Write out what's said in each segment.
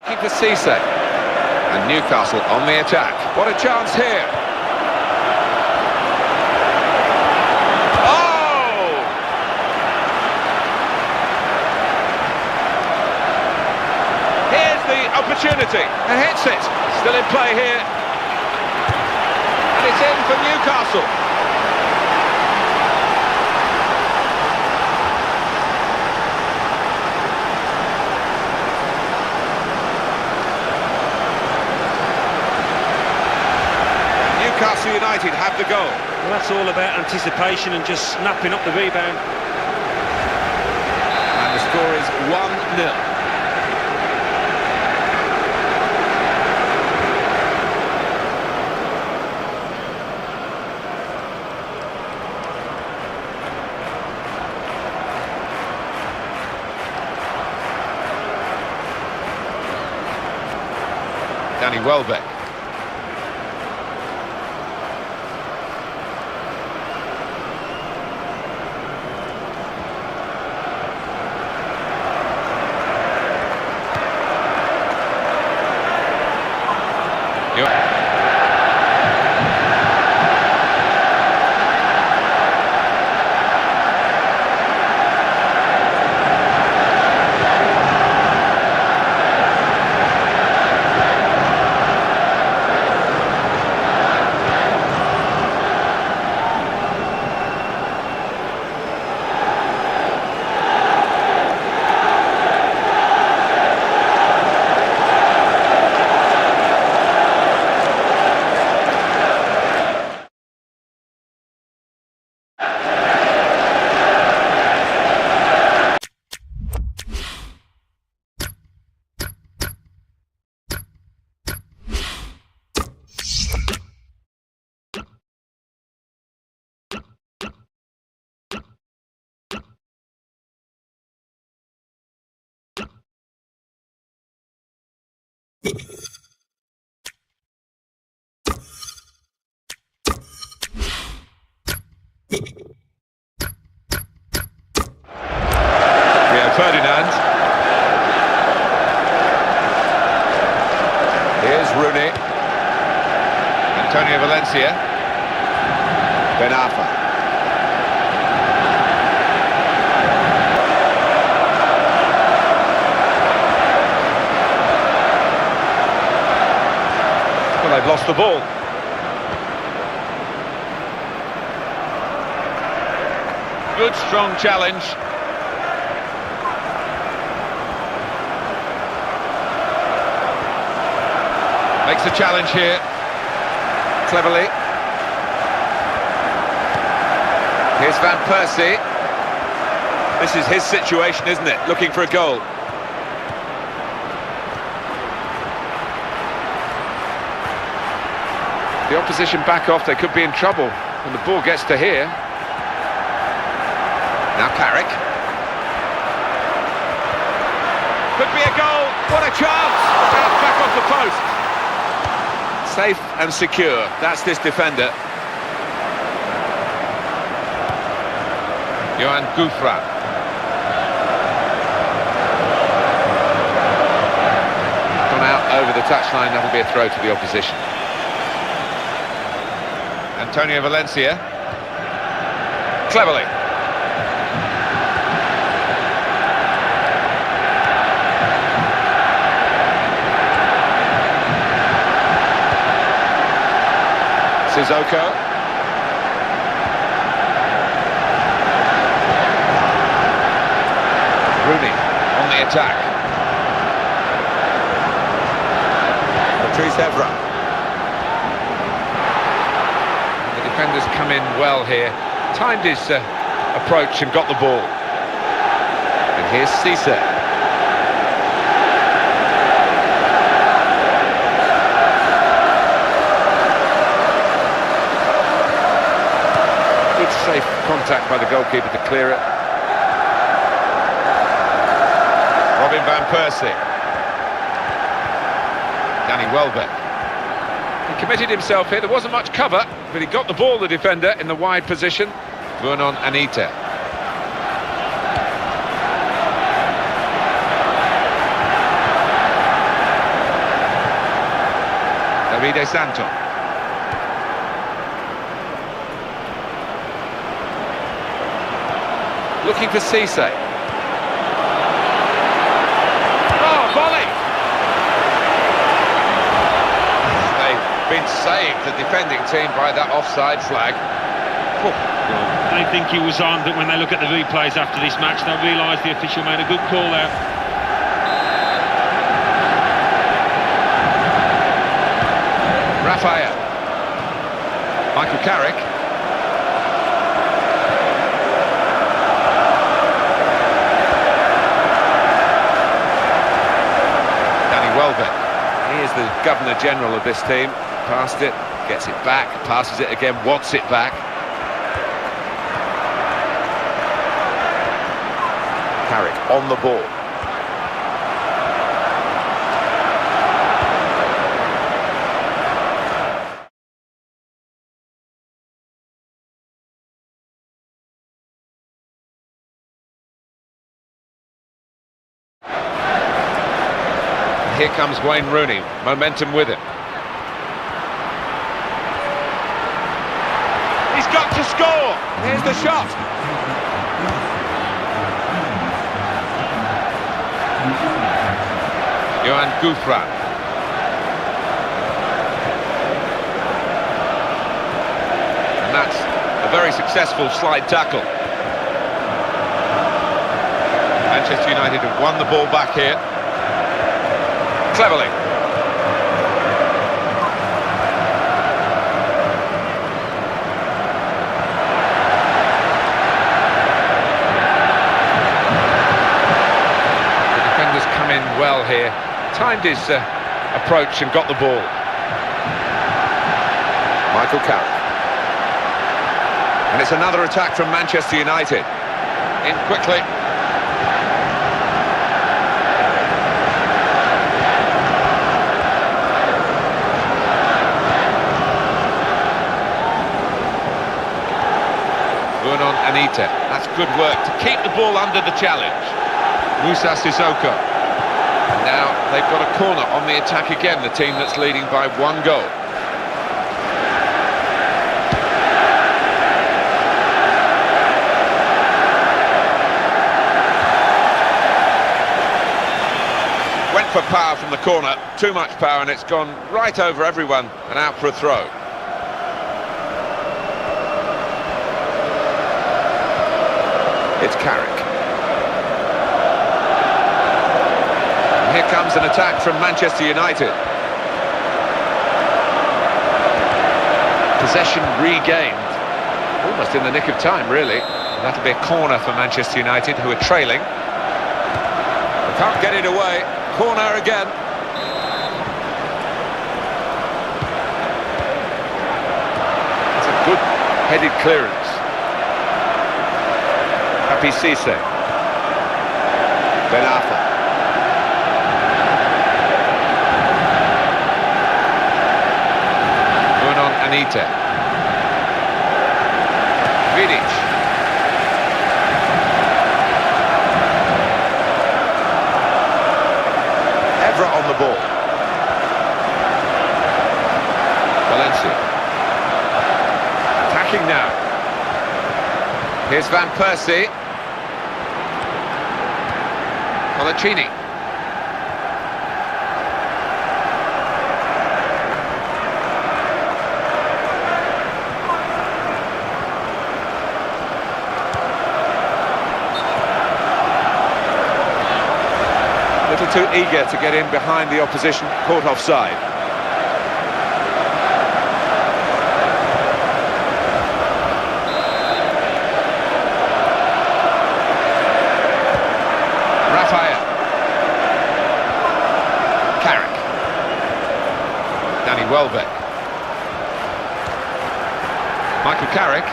For Cisse. And Newcastle on the attack. What a chance here. Oh! Here's the opportunity. And hits it. Still in play here. And it's in for Newcastle. Newcastle United have the goal. Well, that's all about anticipation and just snapping up the rebound. And the score is 1-0. Danny Welbeck. Ferdinand. Here's Rooney. Antonio Valencia. Ben Arfa. Well, they've lost the ball. Good, strong challenge. Makes a challenge here, cleverly. Here's Van Persie. This is his situation, isn't it? Looking for a goal. The opposition back off, they could be in trouble when the ball gets to here. Now Carrick. Could be a goal, what a chance! Bounced back off the post. Safe and secure, that's this defender. Johan Gouffra. Gone out over the touchline, that'll be a throw to the opposition. Antonio Valencia. Cleverly. Sissoko. Rooney on the attack. Patrice Evra. The defenders come in well here. Timed his approach and got the ball. And here's Cisse. Safe contact by the goalkeeper to clear it. Robin Van Persie. Danny Welbeck. He committed himself here, there wasn't much cover, but he got the ball, the defender, in the wide position. Vernon Anita. Davide Santo. Looking for Cisse. Oh, volley! They've been saved, the defending team, by that offside flag. They think he was on, but when they look at the replays after this match, they'll realise the official made a good call there. Raphael. Michael Carrick. He is the Governor-General of this team. Passed it, gets it back, passes it again, wants it back. Carrick on the ball. Here comes Wayne Rooney, momentum with him. He's got to score! Here's the shot! Johan Gouffran. And that's a very successful slide tackle. Manchester United have won the ball back here. Cleverly. The defenders come in well here. Timed his approach and got the ball. Michael Carrick. And it's another attack from Manchester United. In quickly. Anita. That's good work to keep the ball under the challenge. Moussa Sissoko. Now they've got a corner on the attack again, the team that's leading by 1 goal. Went for power from the corner, too much power, and it's gone right over everyone and out for a throw. It's Carrick. And here comes an attack from Manchester United. Possession regained. Almost in the nick of time, really. And that'll be a corner for Manchester United, who are trailing. They can't get it away. Corner again. It's a good headed clearance. Happy Cisse. Ben Arfa. Bruno Anita. Vidic. Evra on the ball. Valencia. Attacking now. Here's Van Persie. Colaccini. A little too eager to get in behind the opposition, caught offside. Raphael. Carrick. Danny Welbeck. Michael Carrick.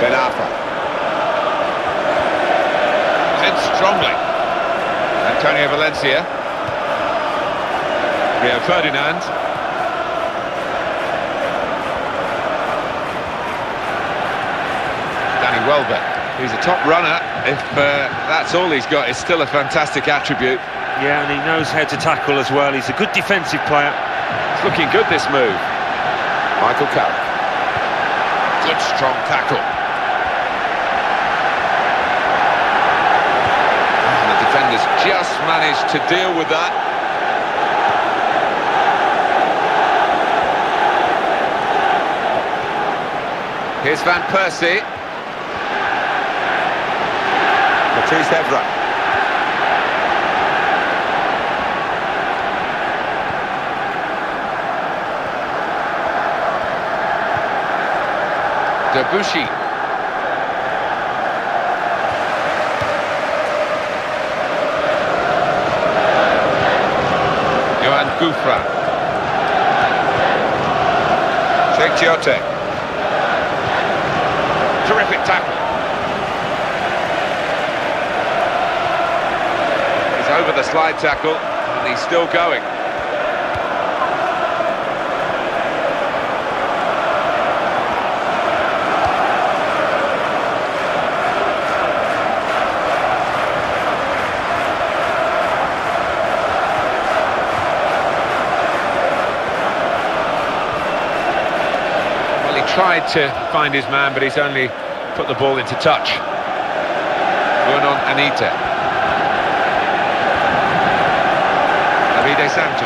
Ben Arfa. Sent strongly. Antonio Valencia. Rio Ferdinand. Welbeck. He's a top runner. If that's all he's got, it's still a fantastic attribute. Yeah, and he knows how to tackle as well. He's a good defensive player. It's looking good, this move. Michael Carrick. Good strong tackle. And the defenders just managed to deal with that. Here's Van Persie. Patrice Evra. Debuchy. Johan Gouffran. Sheikh Chiote. Terrific tackle. He's over the slide tackle, and he's still going. Tried to find his man, but he's only put the ball into touch. Vernon Anita. Davide Sancho.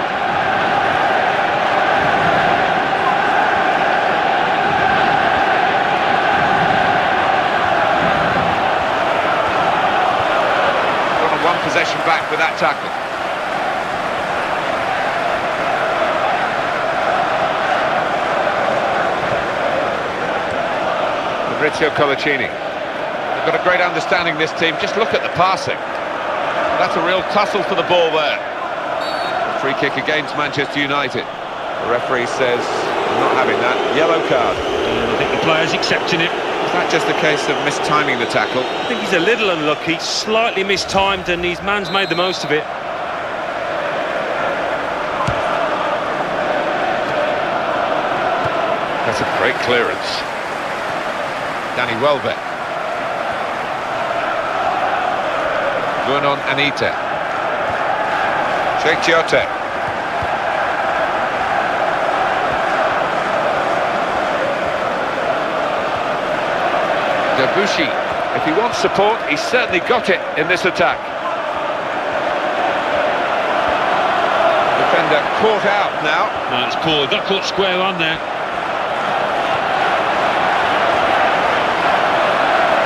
Got on one possession back with that tackle. Fabrizio Colaccini. They've got a great understanding, this team. Just look at the passing. That's a real tussle for the ball there. A free kick against Manchester United. The referee says, I'm not having that. Yellow card. I think the player's accepting it. Is that just a case of mistiming the tackle? I think he's a little unlucky, slightly mistimed, and his man's made the most of it. That's a great clearance. Danny Welbeck. Vernon Anita. Sheikh Chiote. Debuchy. If he wants support, he's certainly got it in this attack. Defender caught out now. No, it's poor. Got caught square on there.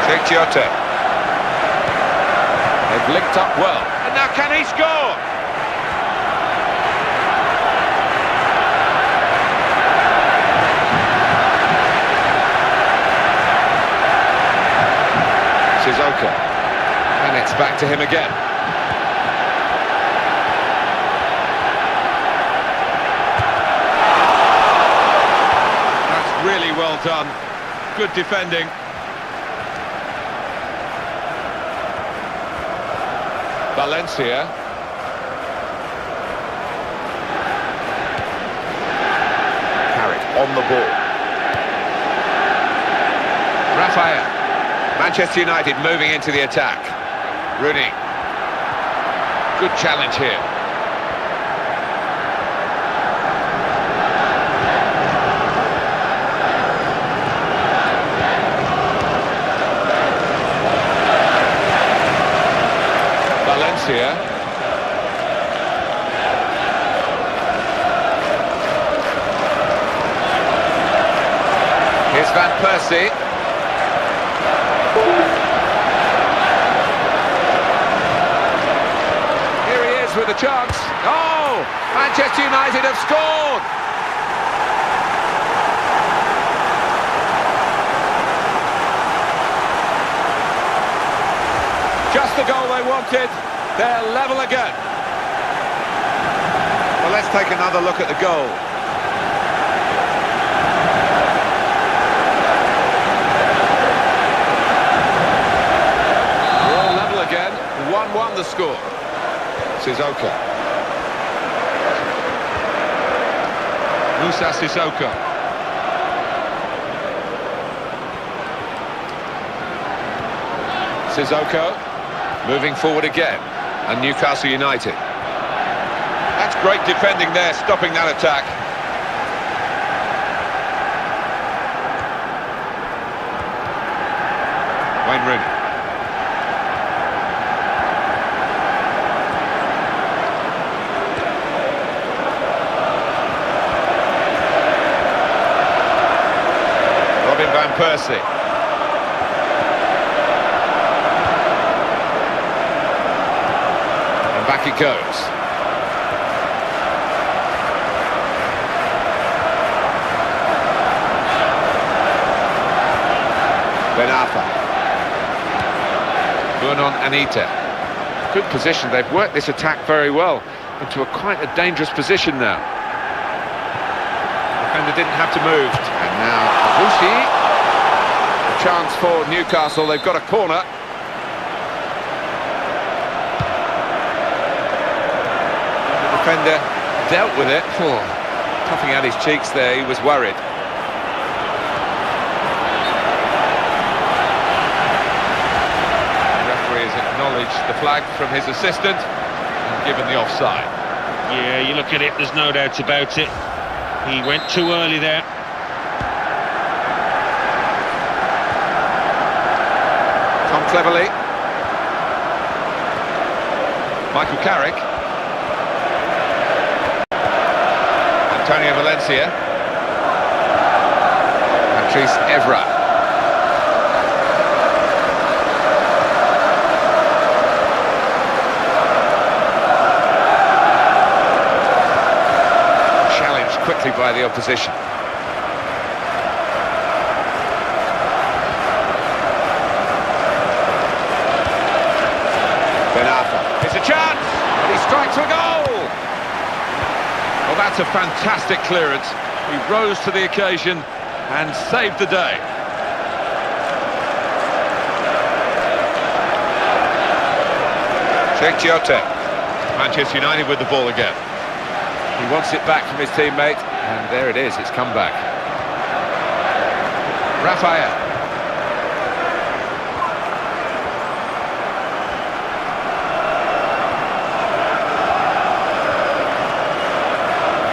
Sheikh Chiote. They've linked up well. And now can he score? Sissoko. And it's back to him again. That's really well done. Good defending. Valencia. Carrick on the ball. Raphael. Manchester United moving into the attack. Rooney. Good challenge here. Valencia. Here's Van Persie. Here he is with a chance. Oh! Manchester United have scored! Just the goal they wanted. They're level again. Well, let's take another look at the goal. We're all level again. 1-1 the score. Sissoko. Moussa Sissoko. Sissoko moving forward again, and Newcastle United. That's great defending there, stopping that attack. Wayne Rooney. Robin van Persie. And back it goes. Ben-Arfa. ManUnited. Good position. They've worked this attack very well into quite a dangerous position now. Defender didn't have to move. And now Bushi. A chance for Newcastle. They've got a corner. The defender dealt with it. Puffing out his cheeks there. He was worried. Acknowledged the flag from his assistant and given the offside. Yeah, you look at it, there's no doubt about it. He went too early there. Tom Cleverley. Michael Carrick. Antonio Valencia. Patrice Evra. Quickly by the opposition. Ben-Arfa. It's a chance! And he strikes a goal! Well, that's a fantastic clearance. He rose to the occasion and saved the day. Cheikhiote. Manchester United with the ball again. He wants it back from his teammate, and there it is, it's come back. Raphael.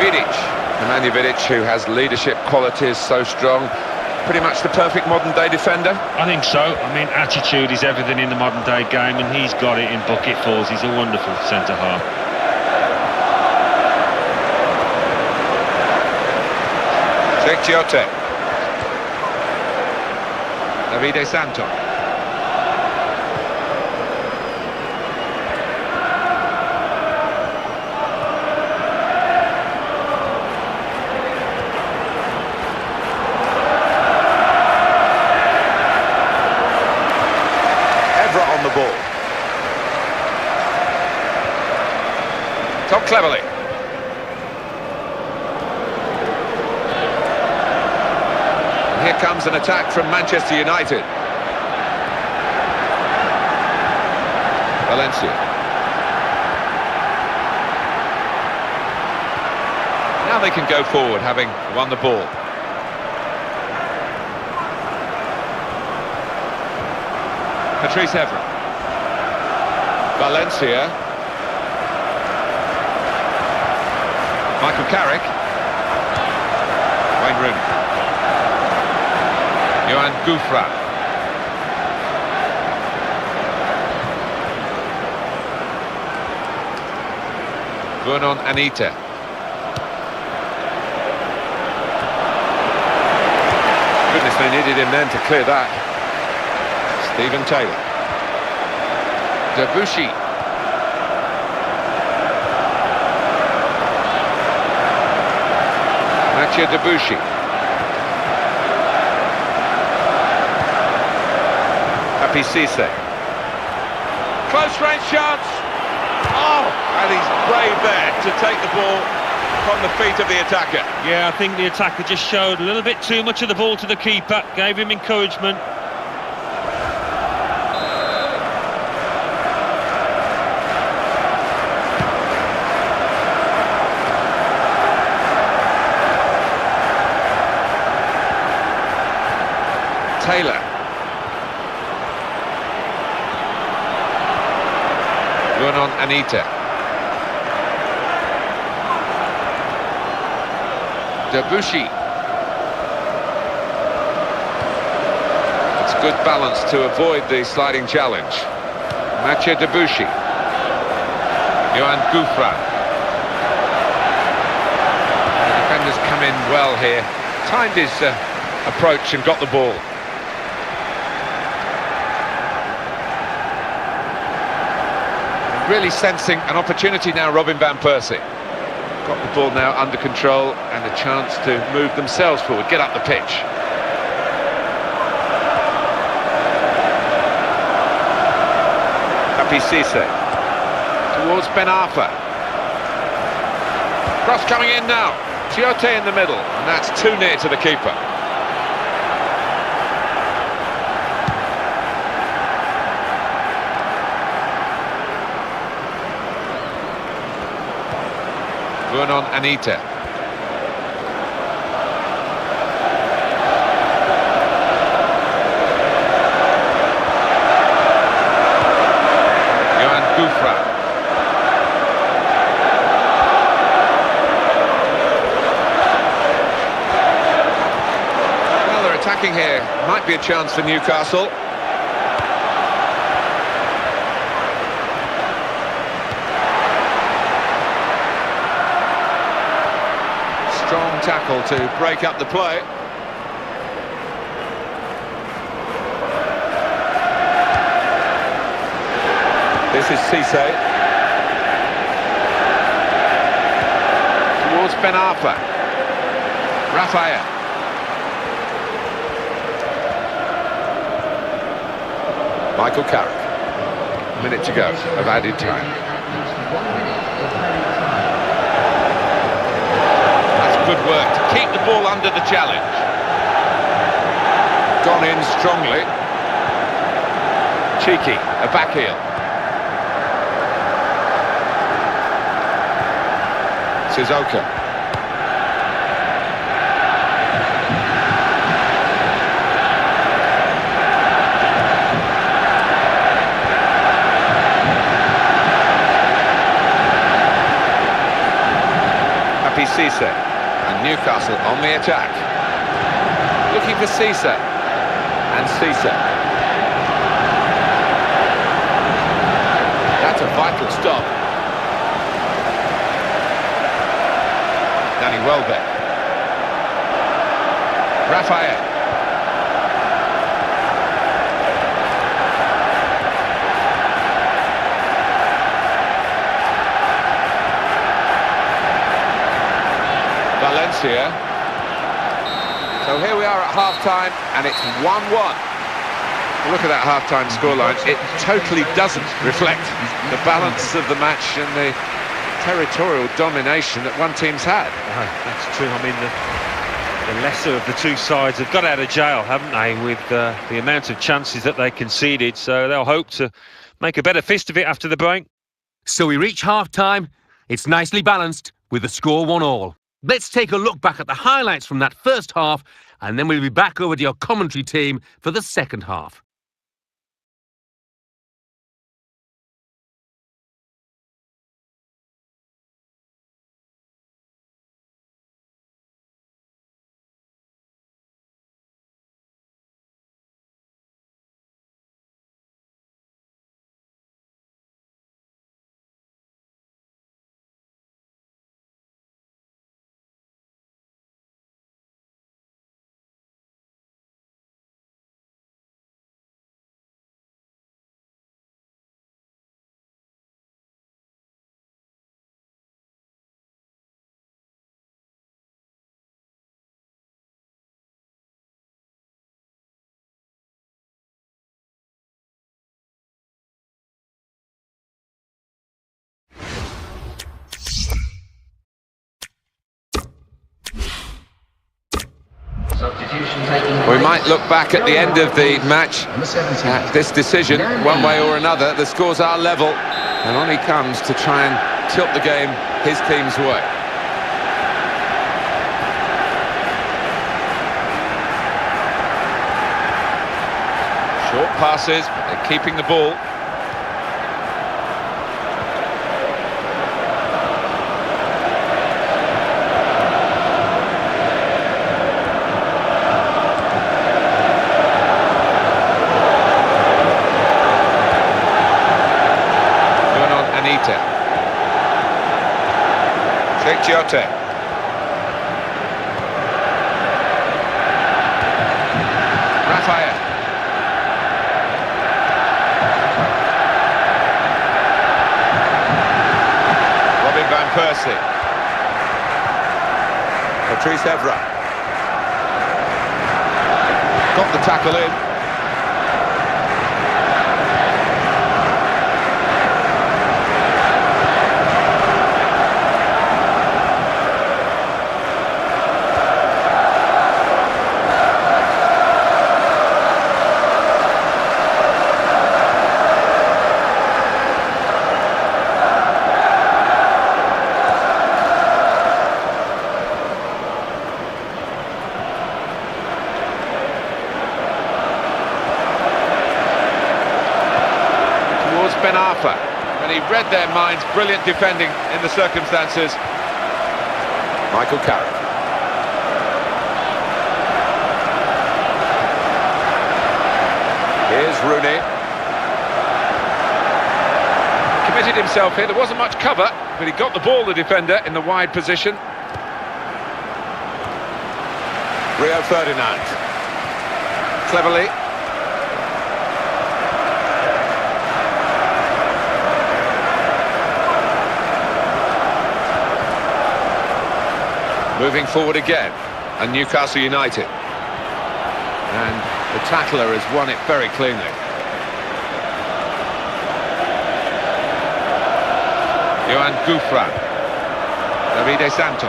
Vidic. Nemanja Vidic, who has leadership qualities so strong. Pretty much the perfect modern-day defender. I think so. I mean, attitude is everything in the modern-day game, and he's got it in bucketfuls. He's a wonderful centre-half. Cheikhiote. Davide Santo. Evra on the ball. Tom Cleverley. Here comes an attack from Manchester United. Valencia. Now they can go forward, having won the ball. Patrice Evra. Valencia. Michael Carrick. Wayne Rooney. Johan Gouffran. ManUnited. Goodness, they needed him then to clear that. Stephen Taylor. Debuchy. Mathieu Debuchy. Papi Cisse. Close range chance. Oh, and he's brave there to take the ball from the feet of the attacker. Yeah, I think the attacker just showed a little bit too much of the ball to the keeper, gave him encouragement. Taylor. Anita. Debuchy. It's good balance to avoid the sliding challenge. Mathieu Debuchy. Johan Gouffran. The defenders come in well here. Timed his approach and got the ball. Really sensing an opportunity now, Robin van Persie. Got the ball now under control and a chance to move themselves forward, get up the pitch. Papi Cisse towards Ben Arfa. Cross coming in now. Chiote in the middle, and that's too near to the keeper. Anita. Johan Gouffran. Well, they're attacking here. Might be a chance for Newcastle. Strong tackle to break up the play. This is Cisse. Towards Ben Arfa. Raphael. Michael Carrick. A minute to go of added time. Good work to keep the ball under the challenge. Gone in strongly. Cheeky, a back heel. Sissoko. Papi Cisse. And Newcastle on the attack. Looking for Cisse. And Cisse. That's a vital stop. Danny Welbeck. Raphael. Valencia. So here we are at half-time, and it's 1-1. Look at that half-time scoreline. It totally doesn't reflect the balance of the match and the territorial domination that one team's had. Oh, that's true. I mean, the lesser of the two sides have got out of jail, haven't they, with the amount of chances that they conceded. So they'll hope to make a better fist of it after the break. So we reach half-time. It's nicely balanced with the score 1-1. Let's take a look back at the highlights from that first half, and then we'll be back over to your commentary team for the second half. We might look back at the end of the match at this decision, one way or another. The scores are level, and on he comes to try and tilt the game his team's way. Short passes, but they're keeping the ball. Chiote. Raphael. Robin van Persie. Patrice Evra. Got the tackle in. Ben Arfa, and he read their minds. Brilliant defending in the circumstances. Michael Carrick. Here's Rooney. Committed himself here. There wasn't much cover, but he got the ball, the defender, in the wide position. Rio Ferdinand. Cleverly. Moving forward again, and Newcastle United. And the tackler has won it very cleanly. Johan Gouffran. Davide Santon.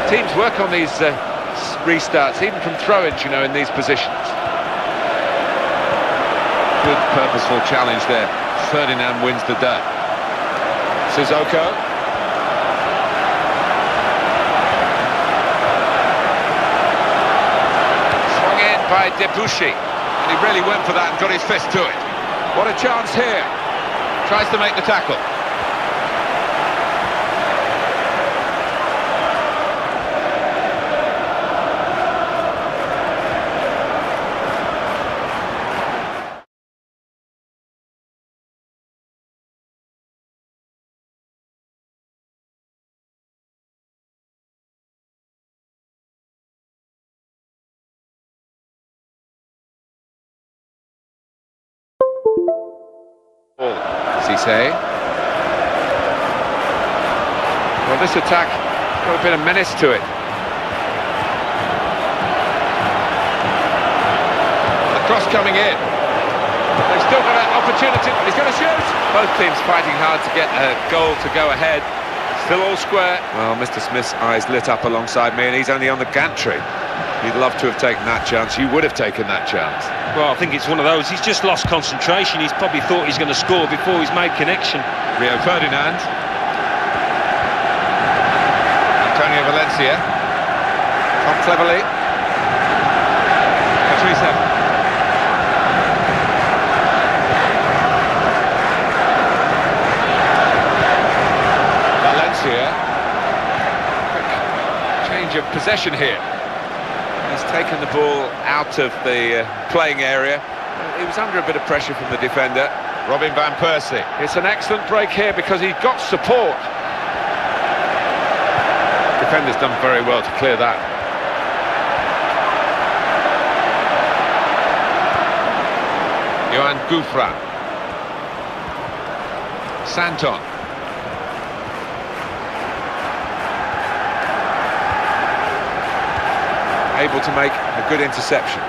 Teams work on these restarts, even from throw-ins, you know, in these positions. Good purposeful challenge there. Ferdinand wins the day. Sissoko. Swung in by Debuchy. And he really went for that and got his fist to it. What a chance here. Tries to make the tackle. Cisse. Well, this attack got a bit of menace to it. The cross coming in. They've still got an opportunity. He's going to shoot. Both teams fighting hard to get a goal to go ahead. Still all square. Well, Mr. Smith's eyes lit up alongside me, and he's only on the gantry. He'd love to have taken that chance. You would have taken that chance. Well, I think it's one of those. He's just lost concentration. He's probably thought he's going to score before he's made connection. Rio Ferdinand. Antonio Valencia. Tom Cleverly. Patrice Evra. Valencia. Quick change of possession here. He's taken the ball out of the playing area. He was under a bit of pressure from the defender. Robin van Persie. It's an excellent break here because he got support. Defender's done very well to clear that. Johan Gouffran. Santon. Able to make a good interception.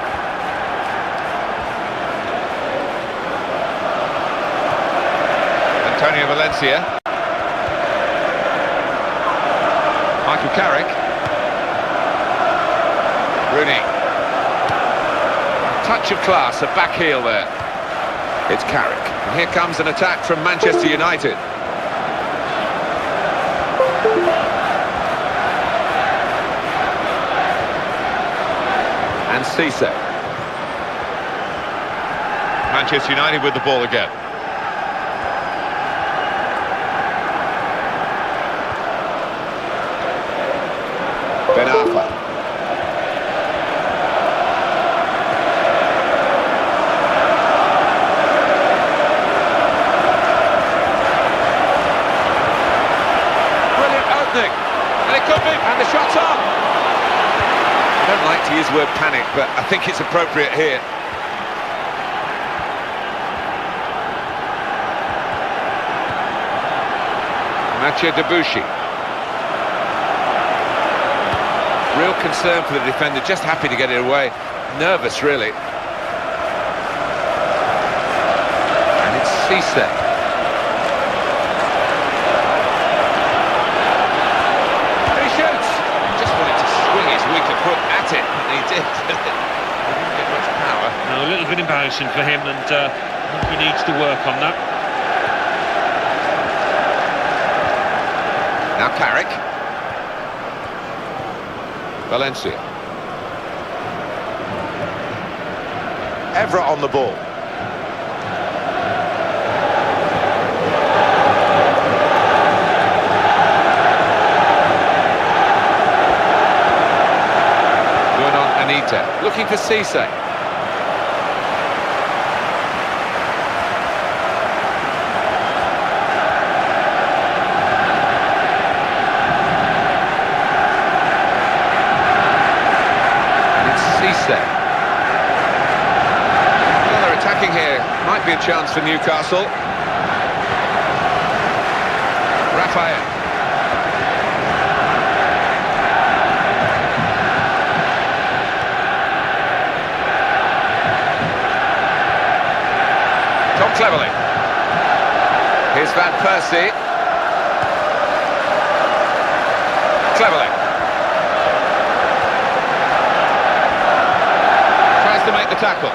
Antonio Valencia. Michael Carrick. Rooney. Touch of class, a back heel there. It's Carrick. And here comes an attack from Manchester United. And Cisse. Manchester United with the ball again. Ben Arfa. shot's on! I don't like to use the word panic, but I think it's appropriate here. Mathieu Debuchy. Real concern for the defender, just happy to get it away. Nervous, really. And it's Cisse. And he shoots! Just wanted to swing his weaker foot at it, and he did. He didn't get much power. No, a little bit embarrassing for him, and I think he needs to work on that. Now Carrick. Valencia. Evra on the ball. Going on Anita. Looking for Cisse. Well, they're attacking here. Might be a chance for Newcastle. Raphael. Tom Cleverley. Here's Van Persie. Cleverley. To make the tackle.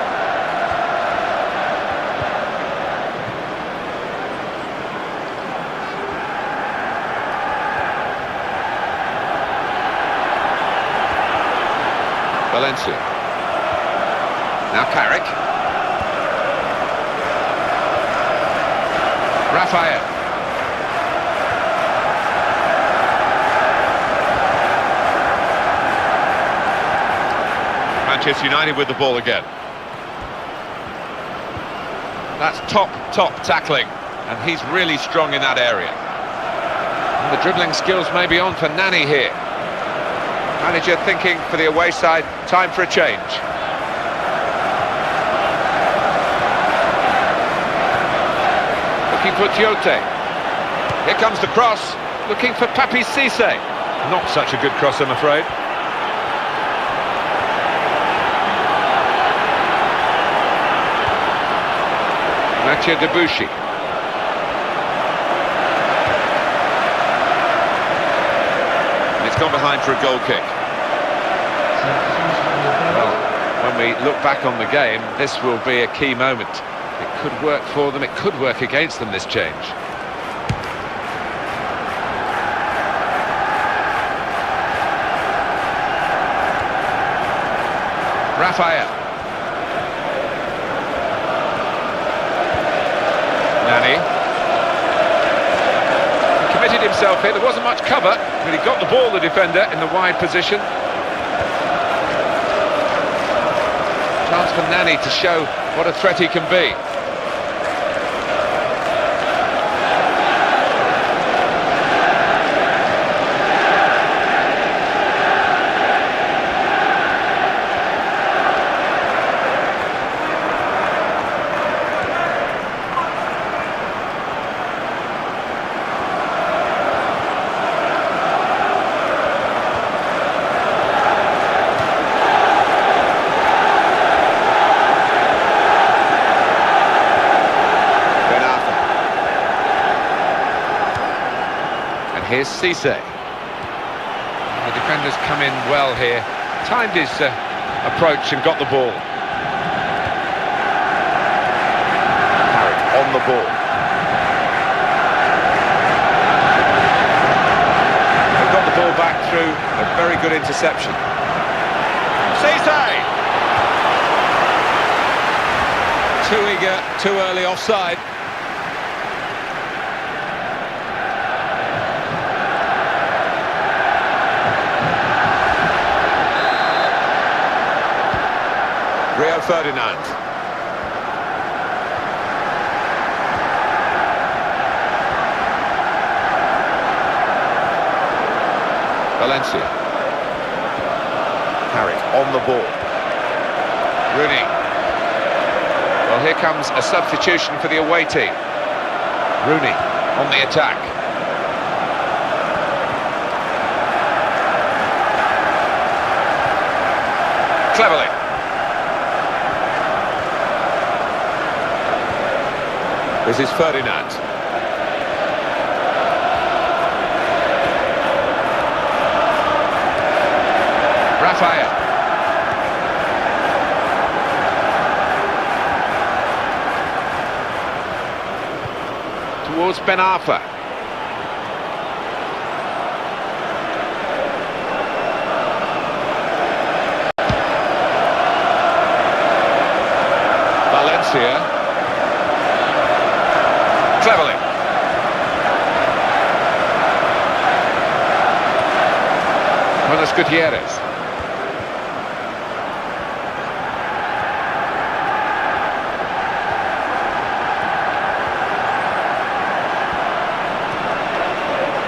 Valencia. Now Carrick. Raphael. Manchester United with the ball again. That's top tackling, and he's really strong in that area. And the dribbling skills may be on for Nani here. Manager thinking for the away side, time for a change. Looking for Tiote. Here comes the cross, looking for Papi Cisse. Not such a good cross, I'm afraid. Mathieu Debuchy. And it's gone behind for a goal kick. Well, when we look back on the game, this will be a key moment. It could work for them, it could work against them, this change. Raphael. Nani. He committed himself here, there wasn't much cover, but he got the ball, the defender, in the wide position. Chance for Nani to show what a threat he can be. Here's Cisse. The defenders come in well here. Timed his approach and got the ball. Carrick on the ball. They got the ball back through a very good interception. Cisse! Too eager, too early offside. Rio Ferdinand. Valencia. on the ball. Rooney. Well, here comes a substitution for the away team. Rooney on the attack. Cleverly. This is Ferdinand. Raphael. Towards Ben Arfa. Valencia. Cleverly. Buenos Gutierrez.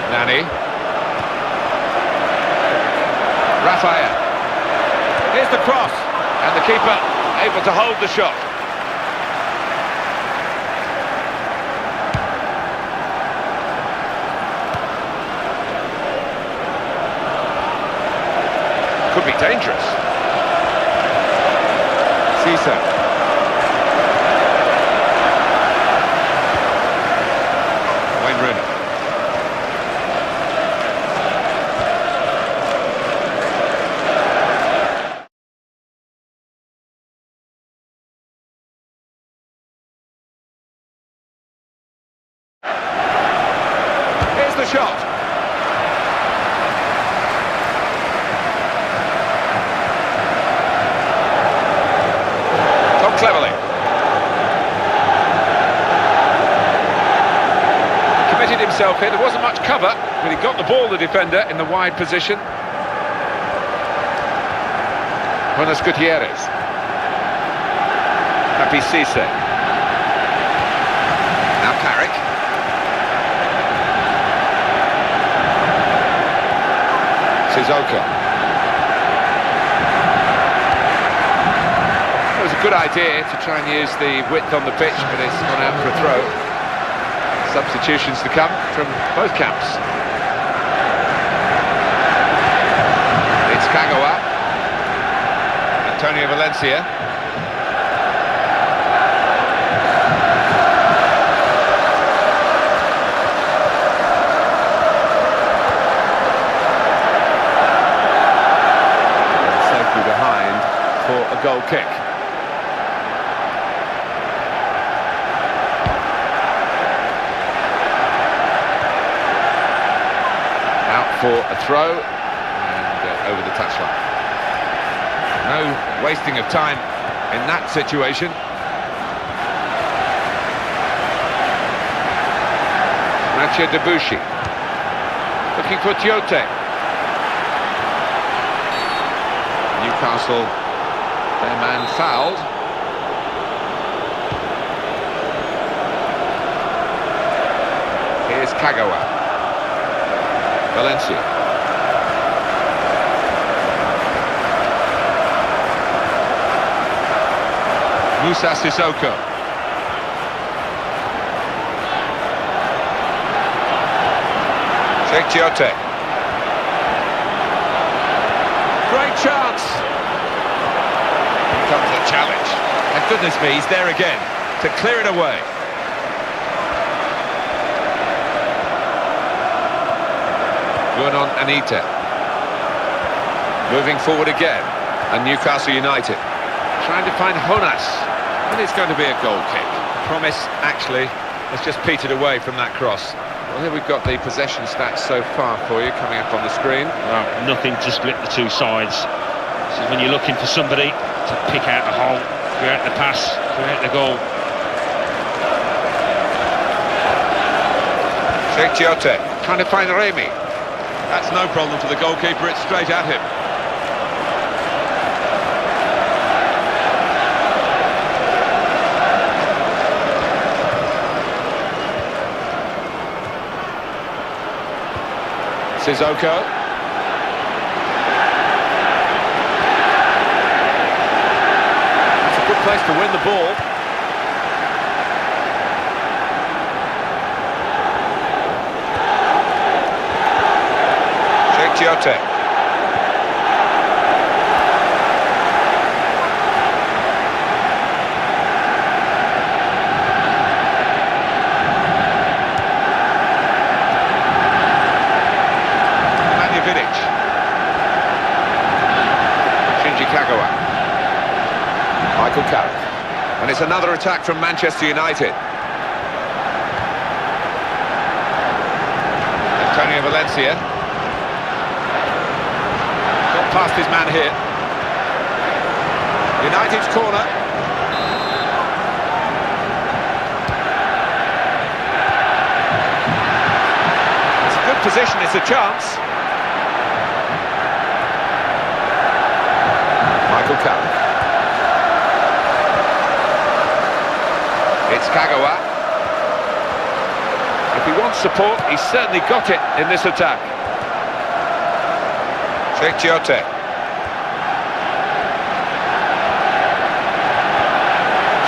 Nani. Raphael. Here's the cross. And the keeper able to hold the shot. Could be dangerous. Cisse. Wayne Rooney. Here's the shot. Cleverly. He committed himself here. There wasn't much cover, but he got the ball, the defender, in the wide position. Buenos Gutierrez. Happy Cisse. Now Carrick. Sissoko. It was a good idea to try and use the width on the pitch, but it's gone out for a throw. Substitutions to come from both camps. It's Kagawa. Antonio Valencia. And safely behind for a goal kick. For a throw and over the touchline. No wasting of time in that situation. Mathieu Debuchy looking for Tiote. Newcastle, their man fouled. Here's Kagawa. Valencia. Moussa Sissoko. Cheikh Tiote. Great chance. Here comes the challenge. And goodness me, he's there again to clear it away. On Anita. Moving forward again. And Newcastle United trying to find Jonas. And it's going to be a goal kick. Promise actually has just petered away from that cross. Well, here we've got the possession stats so far for you coming up on the screen. Well, nothing to split the two sides. This is when you're looking for somebody to pick out a hole, create the pass, create the goal. Cheikh Tiote trying to find Remy. That's no problem for the goalkeeper, it's straight at him. Sissoko. to win the ball. Tiote. ManUnited. Shinji Kagawa. Michael Carrick. And it's another attack from Manchester United. Antonio Valencia. Past his man here. United's corner. It's a good position, it's a chance. Michael Carrick. It's Kagawa. If he wants support, he's certainly got it in this attack. Tiote.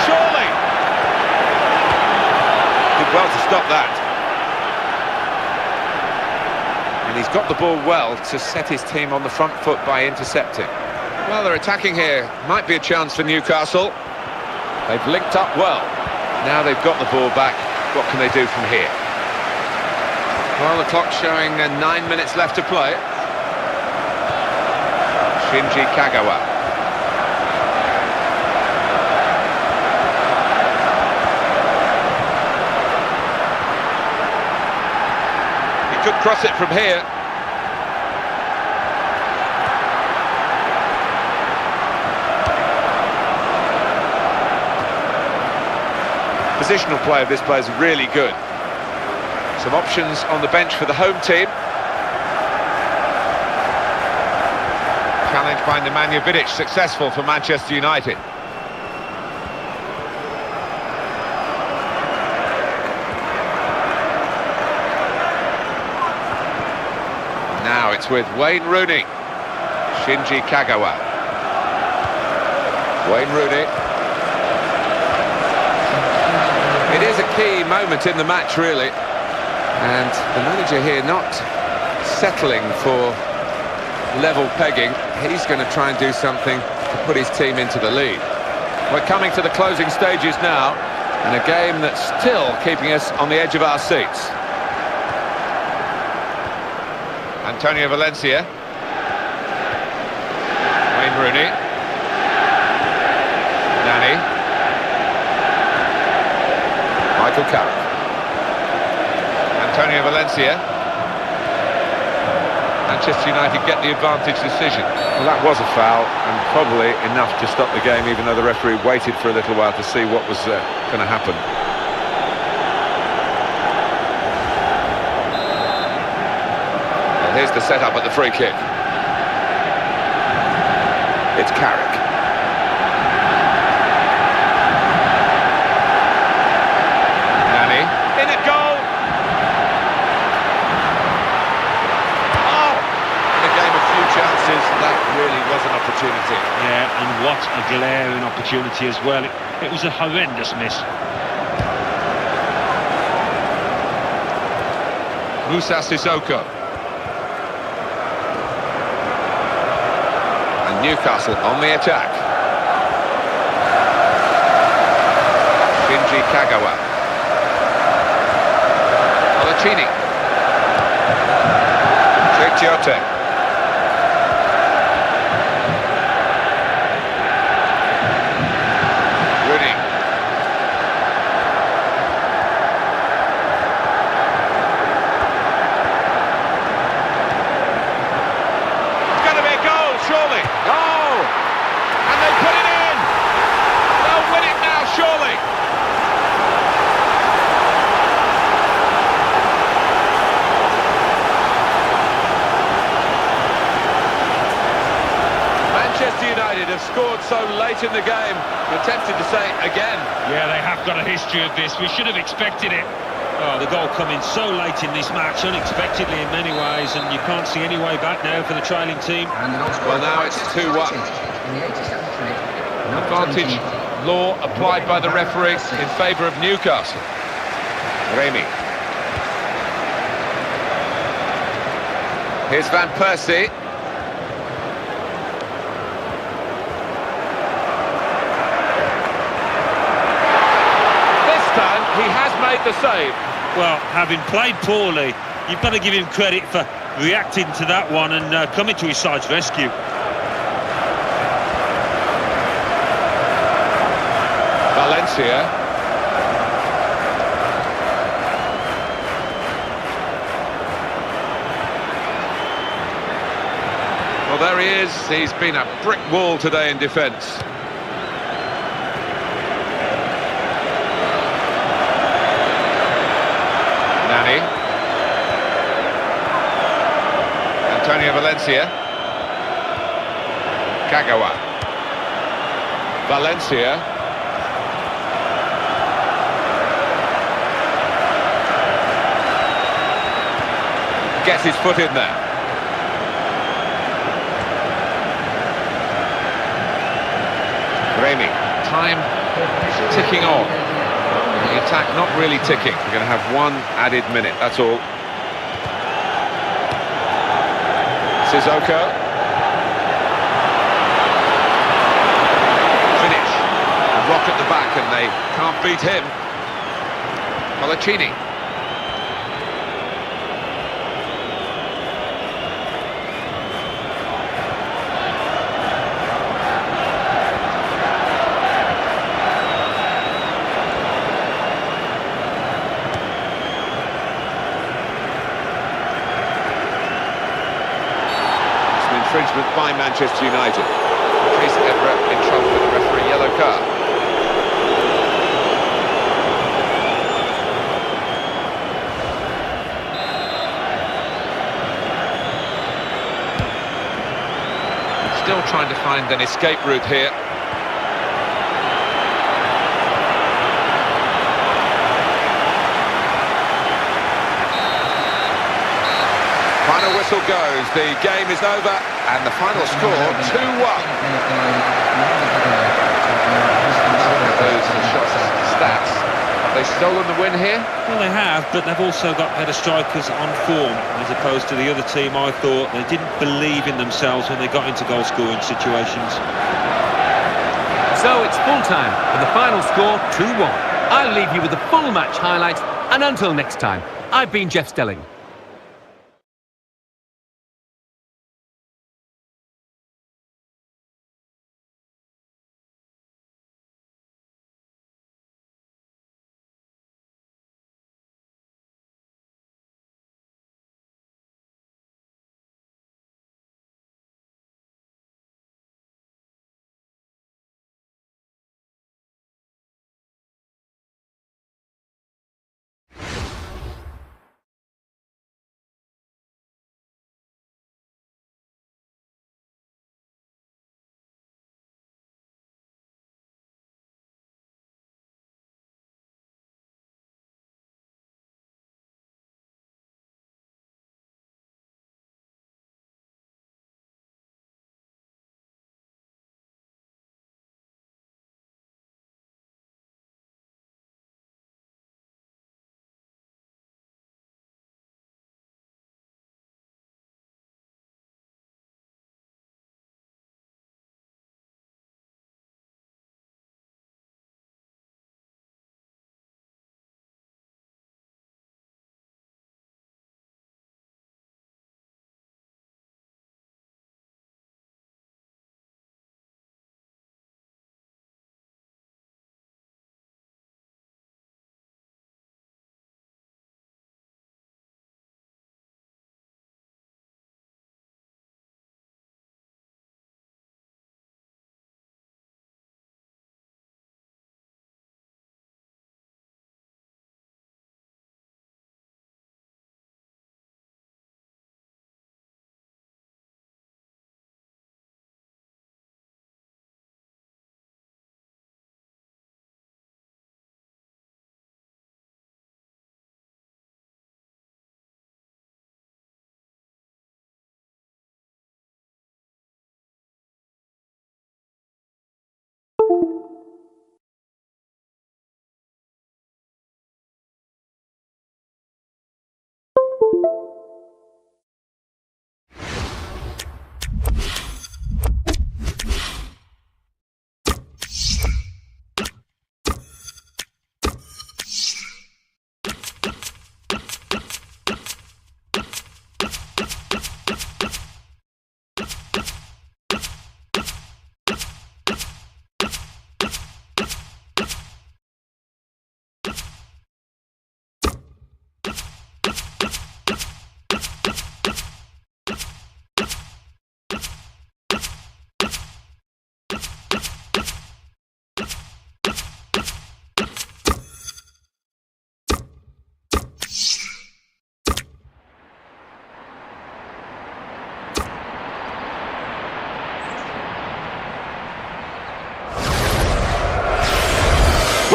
Surely! Did well to stop that. And he's got the ball well to set his team on the front foot by intercepting. Well, they're attacking here. Might be a chance for Newcastle. They've linked up well. Now they've got the ball back. What can they do from here? Well, the clock's showing 9 minutes left to play. Shinji Kagawa. He could cross it from here. Positional play of this player is really good. Some options on the bench for the home team. Challenge by ManUnited, successful for Manchester United. Now it's with Wayne Rooney. Shinji Kagawa. Wayne Rooney. It is a key moment in the match, really. And the manager here not settling for level pegging. He's going to try and do something to put his team into the lead. We're coming to the closing stages now, and a game that's still keeping us on the edge of our seats. Antonio Valencia. Wayne Rooney. Nani. Michael Carrick. Antonio Valencia. Manchester United get the advantage decision. Well, that was a foul, and probably enough to stop the game, even though the referee waited for a little while to see what was going to happen. Well, here's the setup at the free kick. It's Carrick. Nani. In at goal! Chances, that really was an opportunity. Yeah, and what a glaring opportunity as well. It was a horrendous miss. Musa Sissoko. And Newcastle on the attack. Shinji Kagawa. Colaccini. Tiote. surely. Oh! And they put it in! They'll win it now, surely. Manchester United have scored so late in the game. You're tempted to say again. Yeah, they have got a history of this. We should have expected it. Oh, the goal coming so late in this match, unexpectedly in many ways, and you can't see any way back now for the trailing team. Well, now it's 2-1. Advantage Law applied by the referee in favour of Newcastle. Remy. Here's Van Persie. This time he has made the save. Well, having played poorly, you've got to give him credit for reacting to that one and coming to his side's rescue. Valencia. Well, there he is. He's been a brick wall today in defence. Nani. Antonio Valencia. Kagawa. Valencia. Gets his foot in there. Remy. Time ticking on. The attack not really ticking. We're going to have one added minute, that's all. Sissoko. Finish. A rock at the back and they can't beat him. Colaccini. Infringement by Manchester United. Chris Everett in trouble with the referee yellow card. Still trying to find an escape route here. Final whistle goes, the game is over, and the final score 2-1. Those stats, have they stolen the win here? Well, they have, but they've also got better strikers on form, as opposed to the other team. I thought they didn't believe in themselves when they got into goal-scoring situations. So it's full-time, and the final score 2-1. I'll leave you with the full match highlights, and until next time, I've been Jeff Stelling.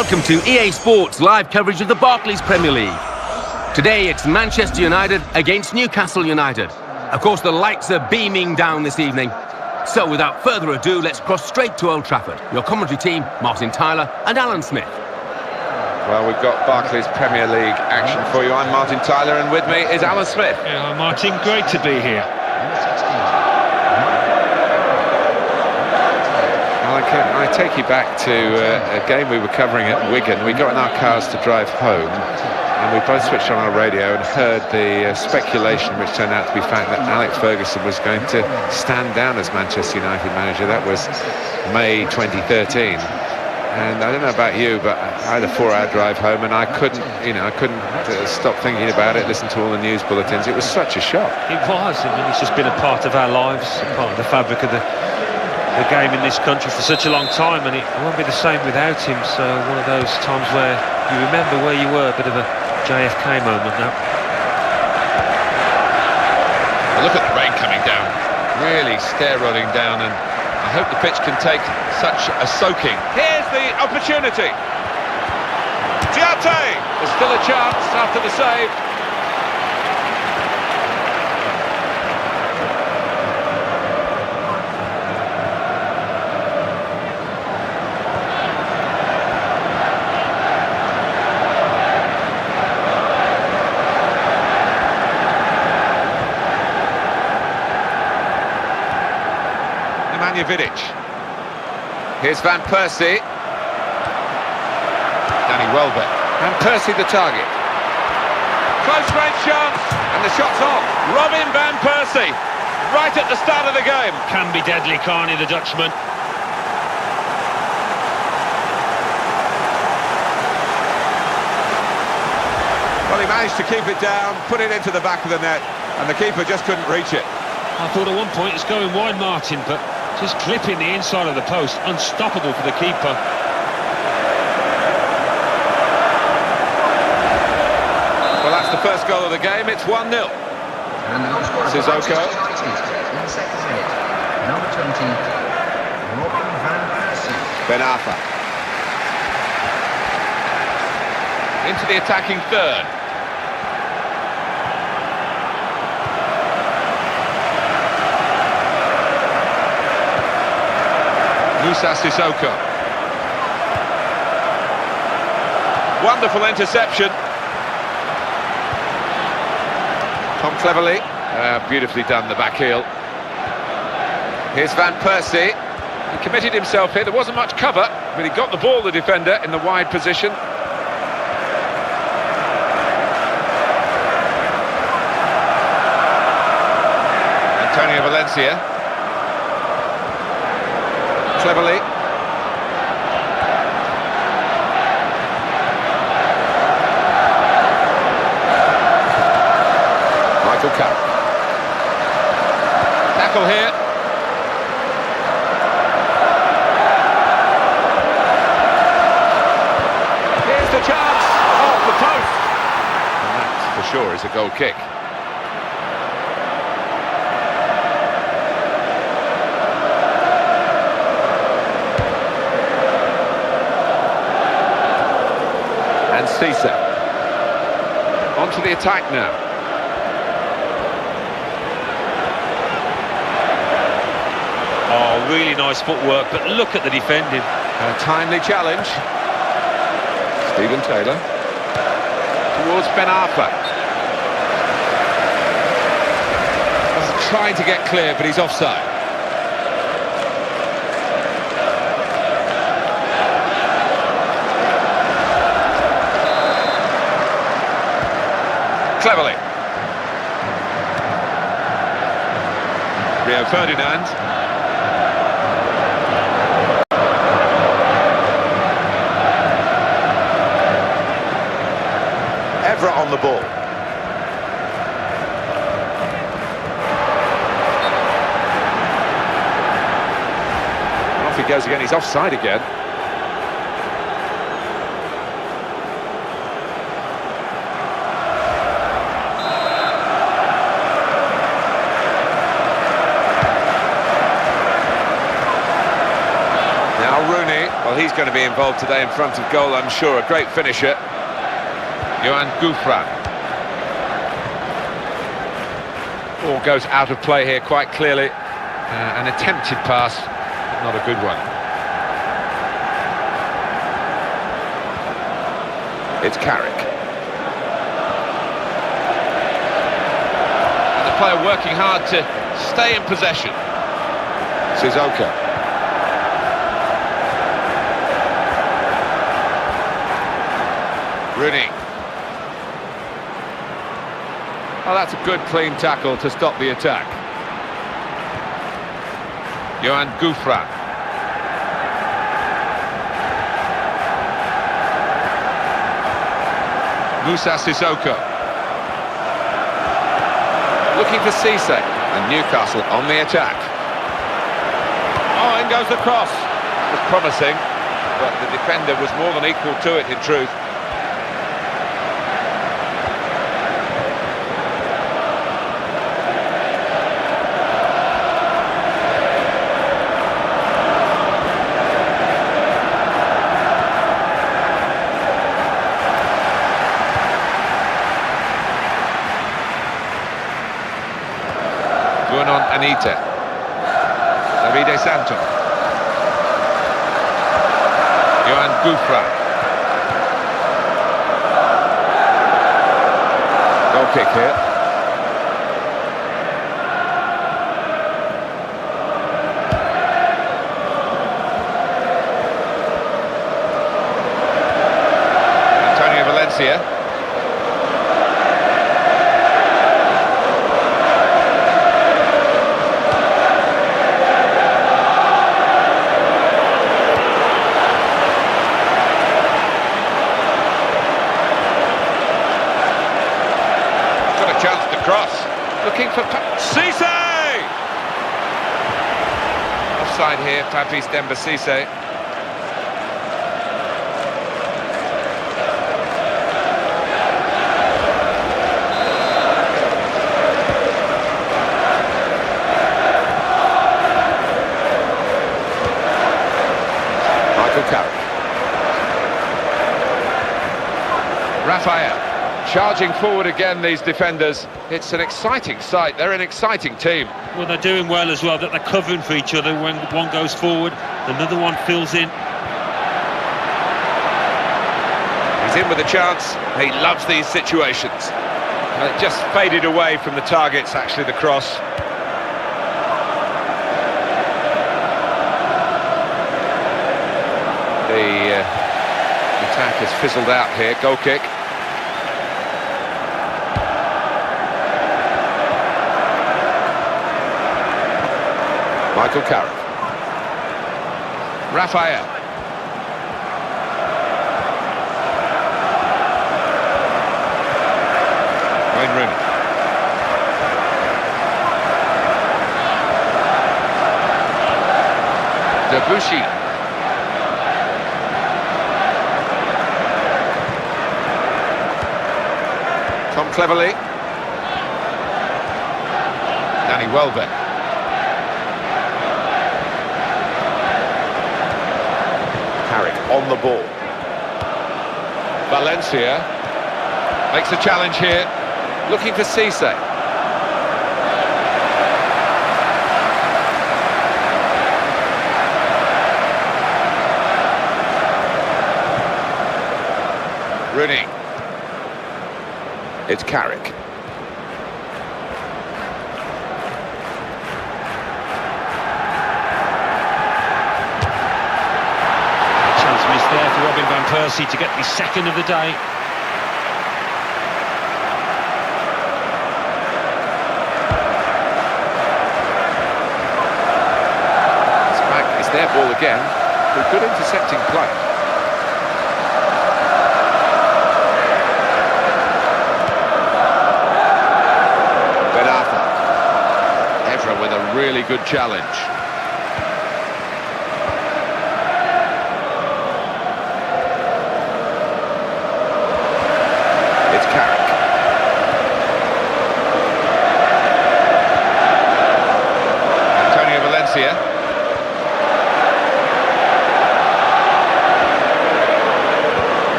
Welcome to EA Sports live coverage of the Barclays Premier League. Today it's Manchester United against Newcastle United. Of course, the lights are beaming down this evening. So without further ado, let's cross straight to Old Trafford. Your commentary team, Martin Tyler and Alan Smith. Well, we've got Barclays Premier League action for you. I'm Martin Tyler, and with me is Alan Smith. Yeah, Martin, great to be here. I take you back to a game we were covering at Wigan. We got in our cars to drive home, and we both switched on our radio and heard the speculation, which turned out to be fact, that Alex Ferguson was going to stand down as Manchester United manager. That was May 2013. And I don't know about you, but I had a 4-hour drive home, and I couldn't stop thinking about it, listen to all the news bulletins. It was such a shock. It was. I mean, it's just been a part of our lives, a part of the fabric of the game in this country for such a long time, and it won't be the same without him. So one of those times where you remember where you were, a bit of a JFK moment now. Look at the rain coming down, really stair-rolling down, and I hope the pitch can take such a soaking. Here's the opportunity. Diate! There's still a chance after the save. ManUnited. Here's Van Persie. Danny Welbeck. Van Persie the target. Close range chance, and the shot's off. Robin Van Persie, right at the start of the game. Can be deadly, Carney, the Dutchman. Well, he managed to keep it down, put it into the back of the net, and the keeper just couldn't reach it. I thought at one point it's going wide, Martin, but just clipping the inside of the post, unstoppable for the keeper. Well, that's the first goal of the game. It's 1-0. And the goal scorer Sissoko. in the second minute, number 20, Robin van Persie. Ben Arfa. Into the attacking third. Moussa Sissoko. Wonderful interception. Tom Cleverley. Beautifully done, the back heel. Here's Van Persie. He committed himself here. There wasn't much cover, but he got the ball, the defender, in the wide position. Antonio Valencia. Cleverley. Michael Carrick. Tackle here. Here's the chance. Off the post. And that, for sure, is a goal kick. And Cisse. On to the attack now. Oh, really nice footwork, but look at the defending. A timely challenge. Stephen Taylor. Towards Ben Arfa. Trying to get clear, but he's offside. Cleverley. Rio Ferdinand. Evra on the ball. And off he goes again, he's offside again. he's going to be involved today in front of goal, I'm sure. A great finisher. Johan Gouffran. Ball goes out of play here quite clearly. An attempted pass, but not a good one. It's Carrick. And the player working hard to stay in possession. Sissoko. Rooney. Oh, that's a good clean tackle to stop the attack. Johan Gouffran. Moussa Sissoko. Looking for Cisse. And Newcastle on the attack. Oh, in goes the cross. It was promising, but the defender was more than equal to it in truth. Anita. Davide Santo. Johan Gouffran. Goal kick here. Antonio Valencia. Cross, looking for Cisse! Offside here, Papis Demba Cisse. Michael Carrick. Raphael. Charging forward again, these defenders. It's an exciting sight. They're an exciting team. Well, they're doing well as well, that they're covering for each other. When one goes forward, another one fills in. He's in with a chance. He loves these situations. And it just faded away from the targets, actually, the cross. The attack has fizzled out here. Goal kick. Michael Carrick. Raphael. Wayne Rooney. Debussy. Tom Cleverley. Danny Welbeck. On the ball. Valencia makes a challenge here, looking for Cisse. Rooney. It's Carrick. There for Robin van Persie to get the second of the day. It's back, it's their ball again. With good intercepting play. Ben Arthur. Evra with a really good challenge.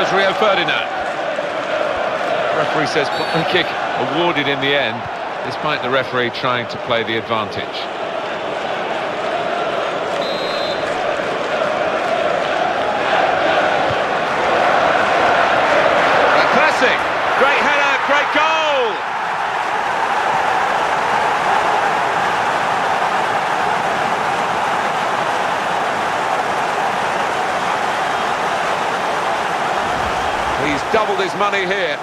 goes Rio Ferdinand. Referee says free kick awarded in the end, despite the referee trying to play the advantage. Van Persie, great header, great goal! He's doubled his money here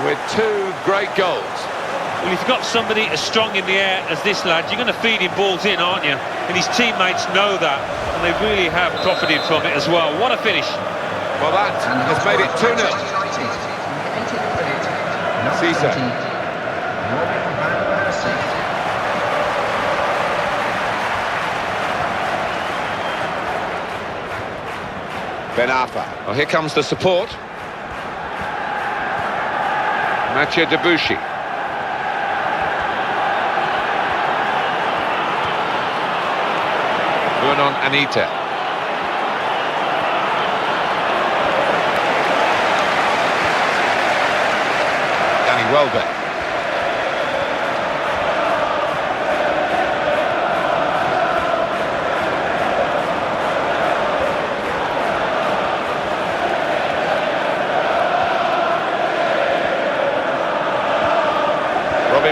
with 2 great goals. Well, if you've got somebody as strong in the air as this lad, you're going to feed him balls in, aren't you? And his teammates know that, and they really have profited from it as well. What a finish. Well, that has made it 2-0. Cisse. Ben Arfa. Well, here comes the support. Mathieu Debuchy. Vernon Anita. Danny Welbeck.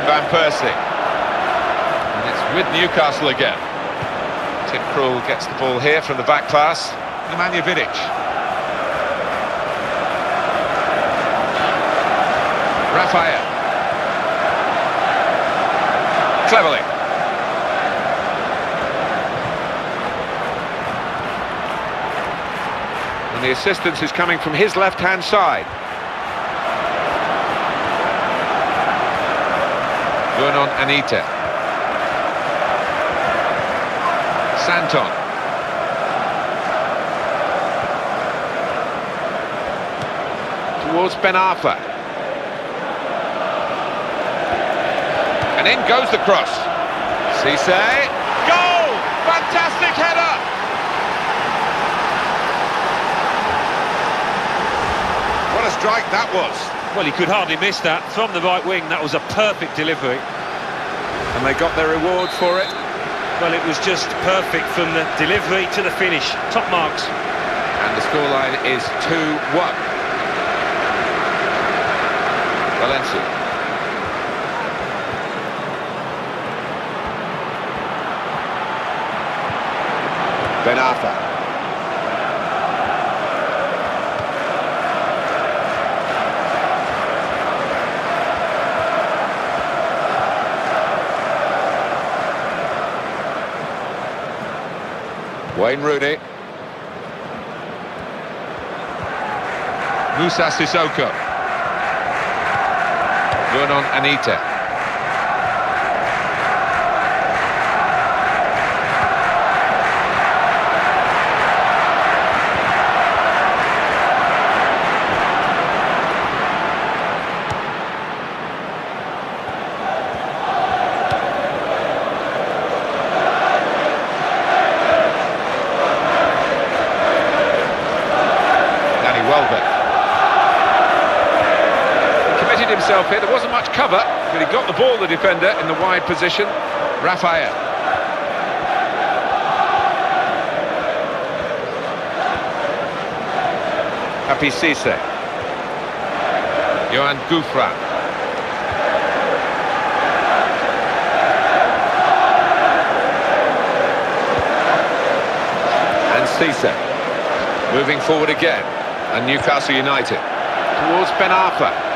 Van Persie, and it's with Newcastle again. Tim Krul gets the ball here from the back pass. Nemanja Vidic. Raphael. Cleverly. And the assistance is coming from his left-hand side. Vernon Anita. Santon. Towards Ben Arfa. And in goes the cross. Cisse. Goal! Fantastic header! What a strike that was. Well, he could hardly miss that. From the right wing, that was a perfect delivery. And they got their reward for it? Well, it was just perfect from the delivery to the finish. Top marks. And the scoreline is 2-1. Valencia. Ben Arfa. Wayne Rooney. Moussa Sissoko. Vernon Anita. Himself here. There wasn't much cover, but he got the ball, the defender, in the wide position. Raphael. Happy Cisse. Johan Gouffran. And Cisse. Moving forward again. And Newcastle United. Towards Ben Arfa.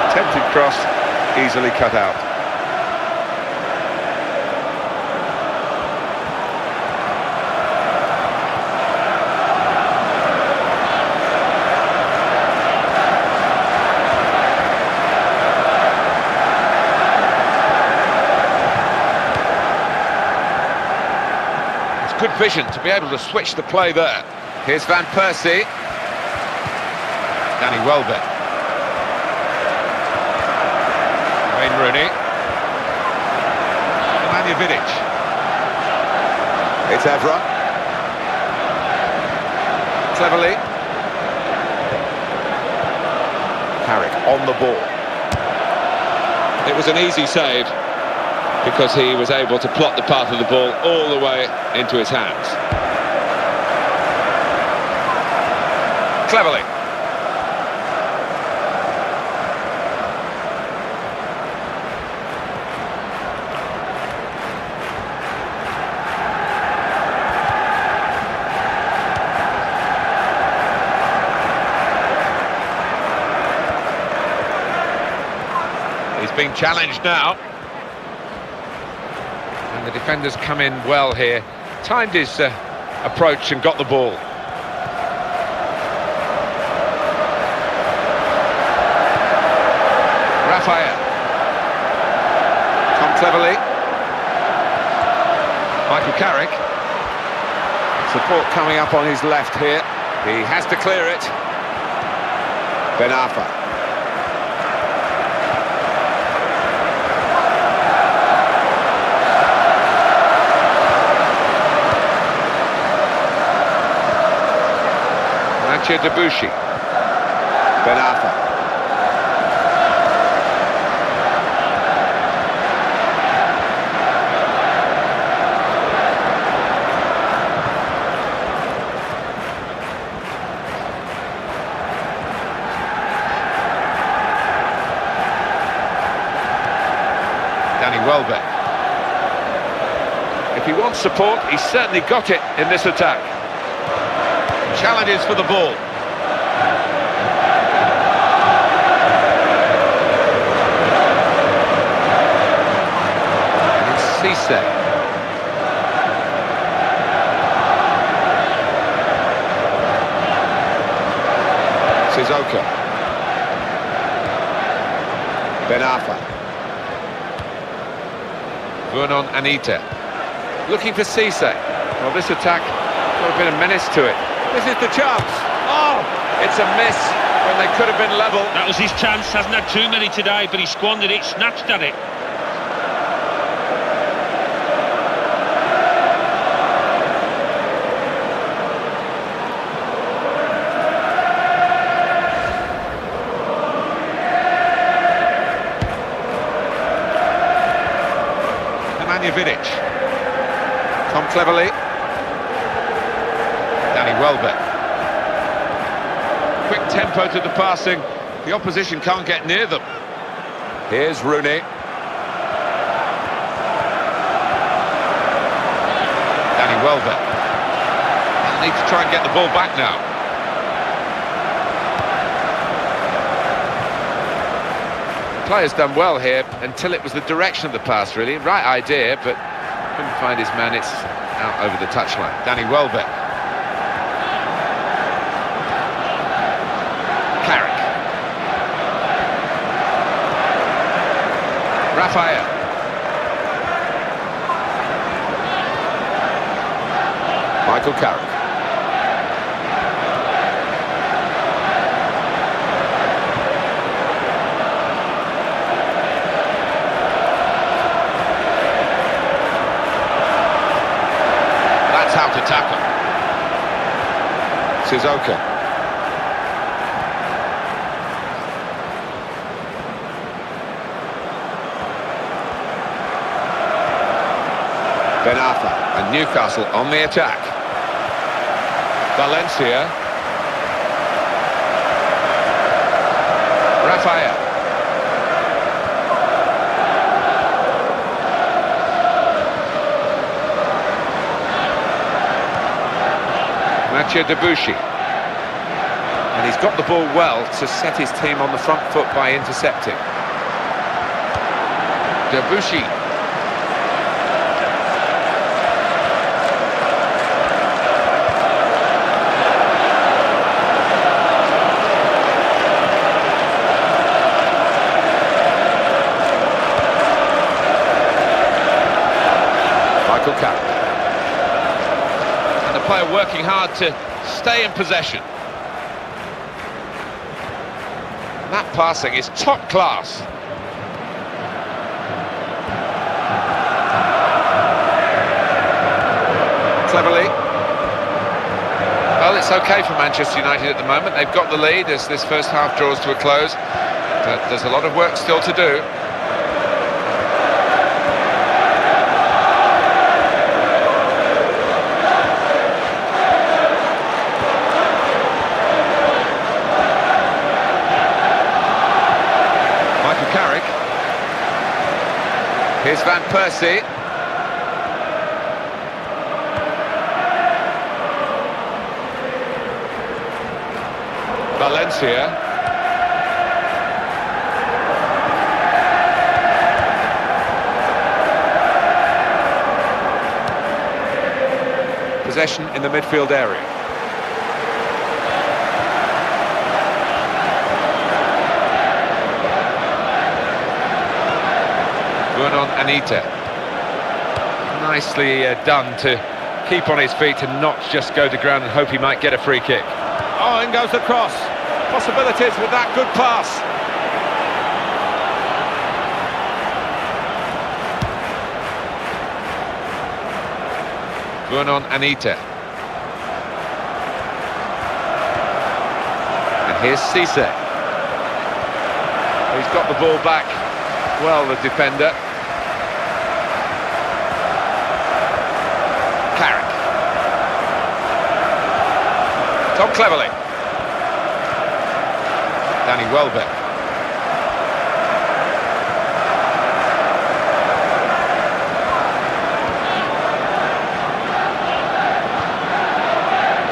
Attempted cross, easily cut out. It's good vision to be able to switch the play there. Here's Van Persie. Danny Welbeck. Wayne Rooney. Nemanja Vidic. It's Evra. Cleverly. Carrick on the ball. It was an easy save because he was able to plot the path of the ball all the way into his hands. Cleverly. He's being challenged now. And the defenders come in well here. Timed his approach and got the ball. Raphael. Tom Cleverly. Michael Carrick. Support coming up on his left here. He has to clear it. Ben Arfa. Debussy. Ben Arfa. Danny Welbeck. If he wants support, he's certainly got it in this attack. Challenges for the ball. And it's Cisse. Sissoko. Ben Arfa. Vernon Anita. Looking for Cisse. Well, this attack got a bit of menace to it. This is the chance. Oh, it's a miss when they could have been level. That was his chance. Hasn't had too many today, but he squandered it, snatched at it. ManUnited. Tom Cleverly. Danny Welbeck. Quick tempo to the passing. The opposition can't get near them. Here's Rooney. Danny Welbeck. They'll need to try and get the ball back now. The player's done well here until it was the direction of the pass, really. Right idea, but couldn't find his man. It's out over the touchline. Danny Welbeck. Carrick. Raphael. Michael Carrick. That's how to tackle. Sissoko. Ben Arfa and Newcastle on the attack. Valencia. Raphael. Debussy. And he's got the ball well to set his team on the front foot by intercepting. Debussy. Michael Carrick. And the player working hard to stay in possession. That passing is top class. Cleverly. Well, it's it's okay for Manchester United at the moment. They've got the lead as this first half draws to a close. But there's a lot of work still to do. Here's Van Persie. Valencia. Possession in the midfield area. ManUnited. Nicely done to keep on his feet and not just go to ground and hope he might get a free kick. Oh, in goes the cross. Possibilities with that good pass. ManUnited. And here's Cisse. He's got the ball back. Well, the defender. Tom Cleverley. Danny Welbeck.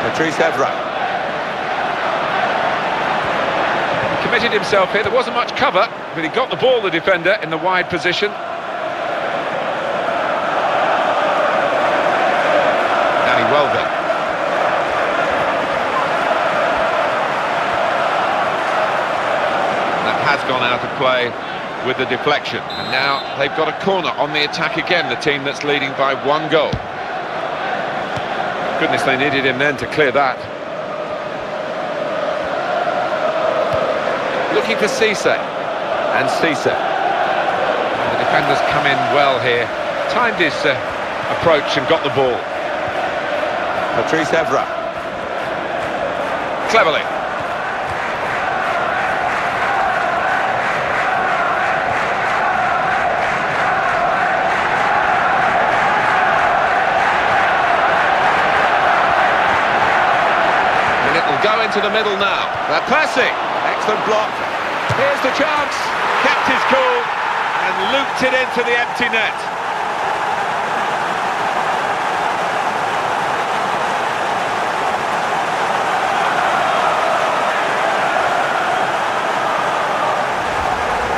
Patrice Evra. He committed himself here. There wasn't much cover, but he got the ball, the defender, in the wide position. Danny Welbeck. Has gone out of play with the deflection, and now they've got a corner on the attack again, the team that's leading by 1 goal. Goodness, they needed him then to clear that. Looking for Cisse, and Cisse. The defenders come in well here, timed his approach and got the ball. Patrice Evra. Cleverley. Go into the middle now. Van Persie, excellent block. Here's the chance. Kept his cool and looped it into the empty net.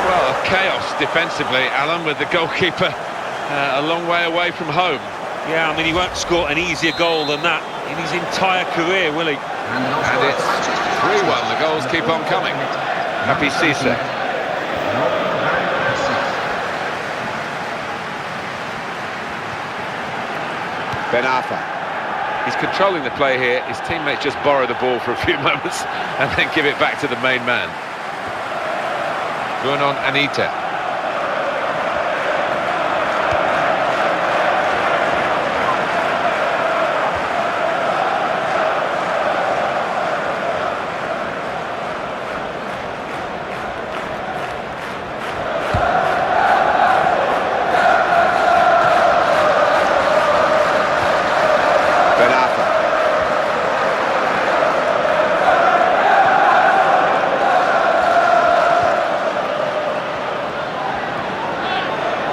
Well, chaos defensively, Alan, with the goalkeeper a long way away from home. Yeah, I mean, he won't score an easier goal than that in his entire career, will he? And it's 3-1, the goals keep on coming. Happy Cisse. Ben Arfa. He's controlling the play here. His teammates just borrow the ball for a few moments and then give it back to the main man. ManUnited.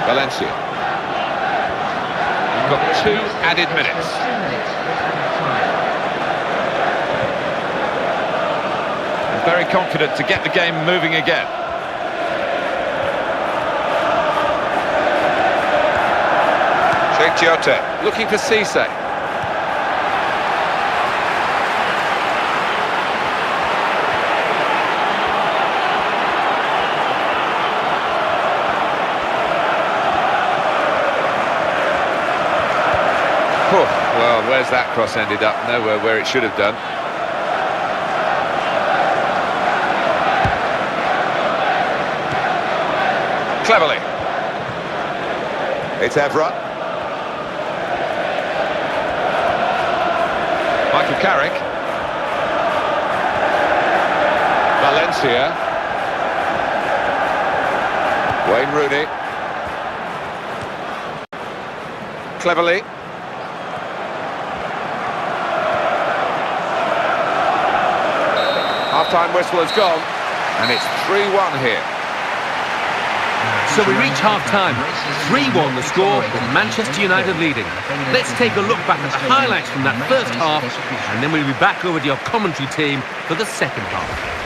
Valencia. We've got 2 added minutes. And very confident to get the game moving again. Sheikh looking for Cisse. Well, where's that cross ended up? Nowhere where it should have done. Cleverley. It's Evra. Michael Carrick. Valencia. Wayne Rooney. Cleverly. Half-time whistle has gone, and it's 3-1 here. So we reach half-time. 3-1 the score, with Manchester United leading. Let's take a look back at the highlights from that first half, and then we'll be back over to your commentary team for the second half.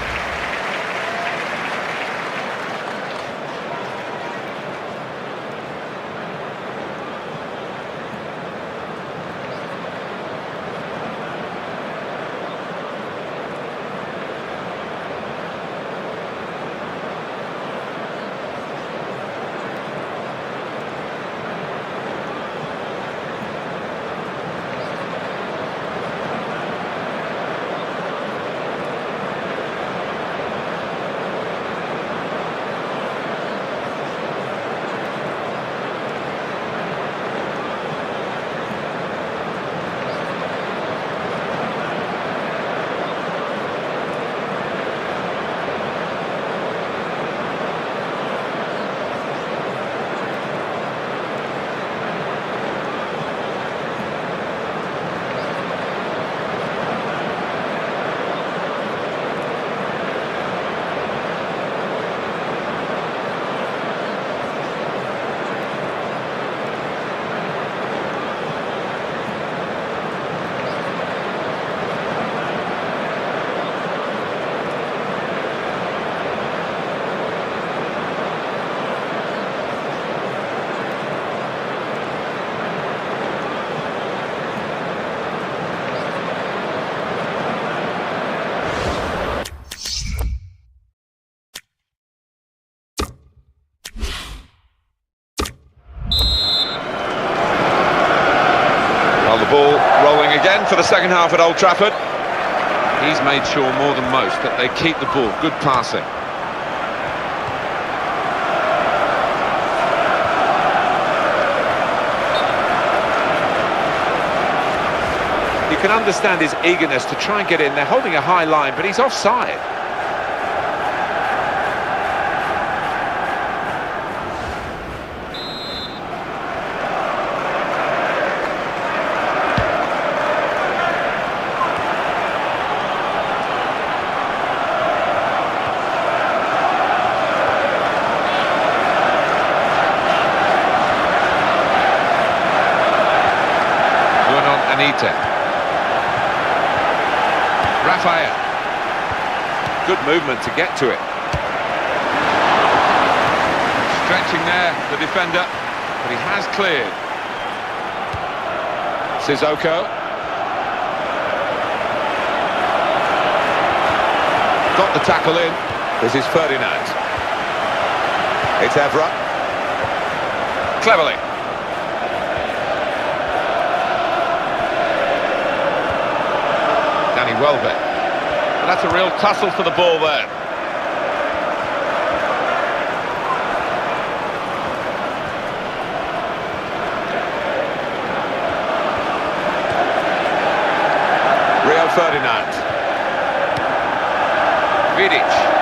Ball rolling again for the second half at Old Trafford. He's made sure more than most that they keep the ball. Good passing. You can understand his eagerness to try and get in. They're holding a high line, but he's offside. Rafael. Good movement to get to it. Stretching there, the defender, but he has cleared. Sissoko. Got the tackle in. This is Ferdinand. It's Evra. Cleverly. Welbeck. But that's a real tussle for the ball there. Rio Ferdinand. Vidic.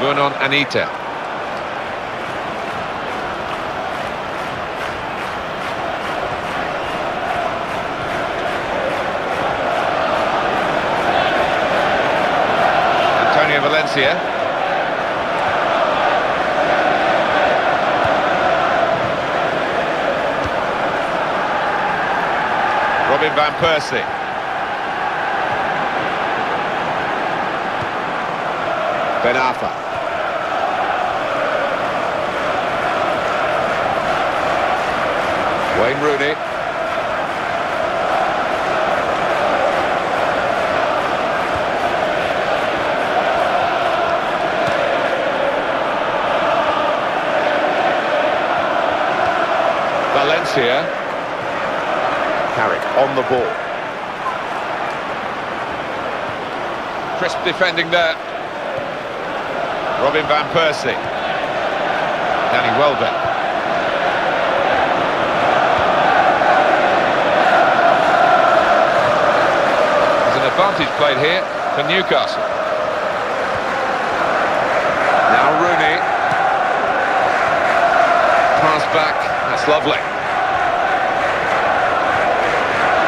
Going on Anita. Antonio Valencia. Robin van Persie. Ben Arfa. Wayne Rooney. Valencia. Carrick on the ball. Crisp defending there. Robin van Persie. Danny Welbeck. There's an advantage played here for Newcastle. Now Rooney. Pass back, that's lovely.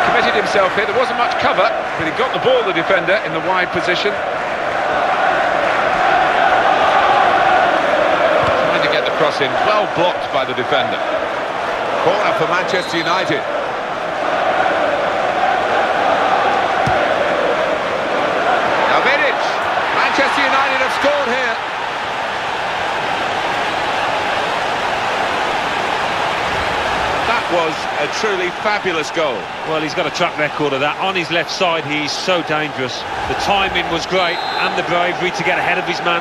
Committed himself here, there wasn't much cover, but he got the ball, the defender, in the wide position. Trying to get the cross in, well blocked by the defender. Corner for Manchester United. Now Vidic, Manchester United have scored here. Was a truly fabulous goal. Well, he's got a track record of that. On his left side, he's so dangerous. The timing was great and the bravery to get ahead of his man.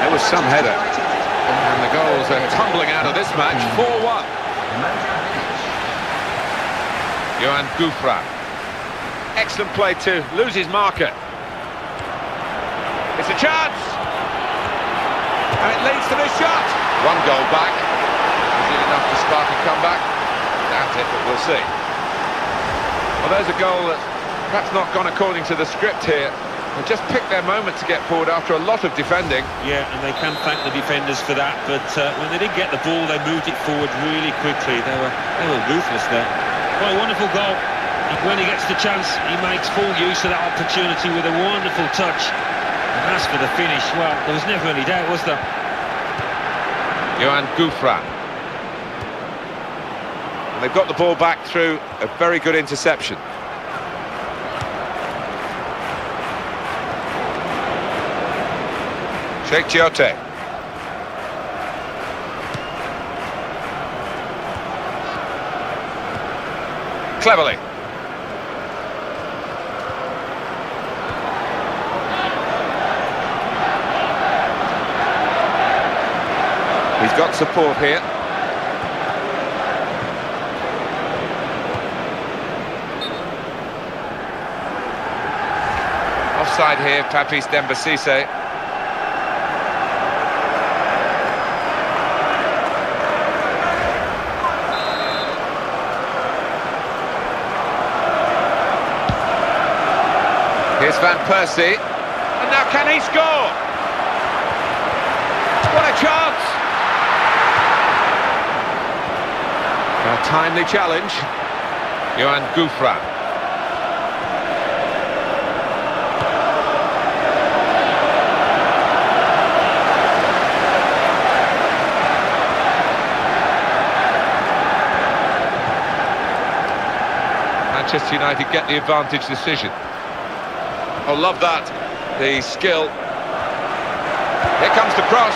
There was some header. And the goals are tumbling out of this match. 4-1. Johan Gouffran. Excellent play to lose his marker. It's a chance. And it leads to this shot. One goal back. Is it enough to spark a comeback? That's it, but we'll see. Well, there's a goal that's perhaps not gone according to the script here. They just picked their moment to get forward after a lot of defending. Yeah, and they can thank the defenders for that, but when they did get the ball, they moved it forward really quickly. They were ruthless there. What a wonderful goal. When he gets the chance, he makes full use of that opportunity with a wonderful touch. And as for the finish, well, there was never any doubt, was there? Johan Gouffran. They've got the ball back through a very good interception. Sheikh Giote. Cleverly. He's got support here. Offside here, Patrice Dembélé. Here's Van Persie, and now can he score? What a chance! A timely challenge. Johan Gouffran. Manchester United get the advantage decision. Oh, love that. The skill. Here comes the cross.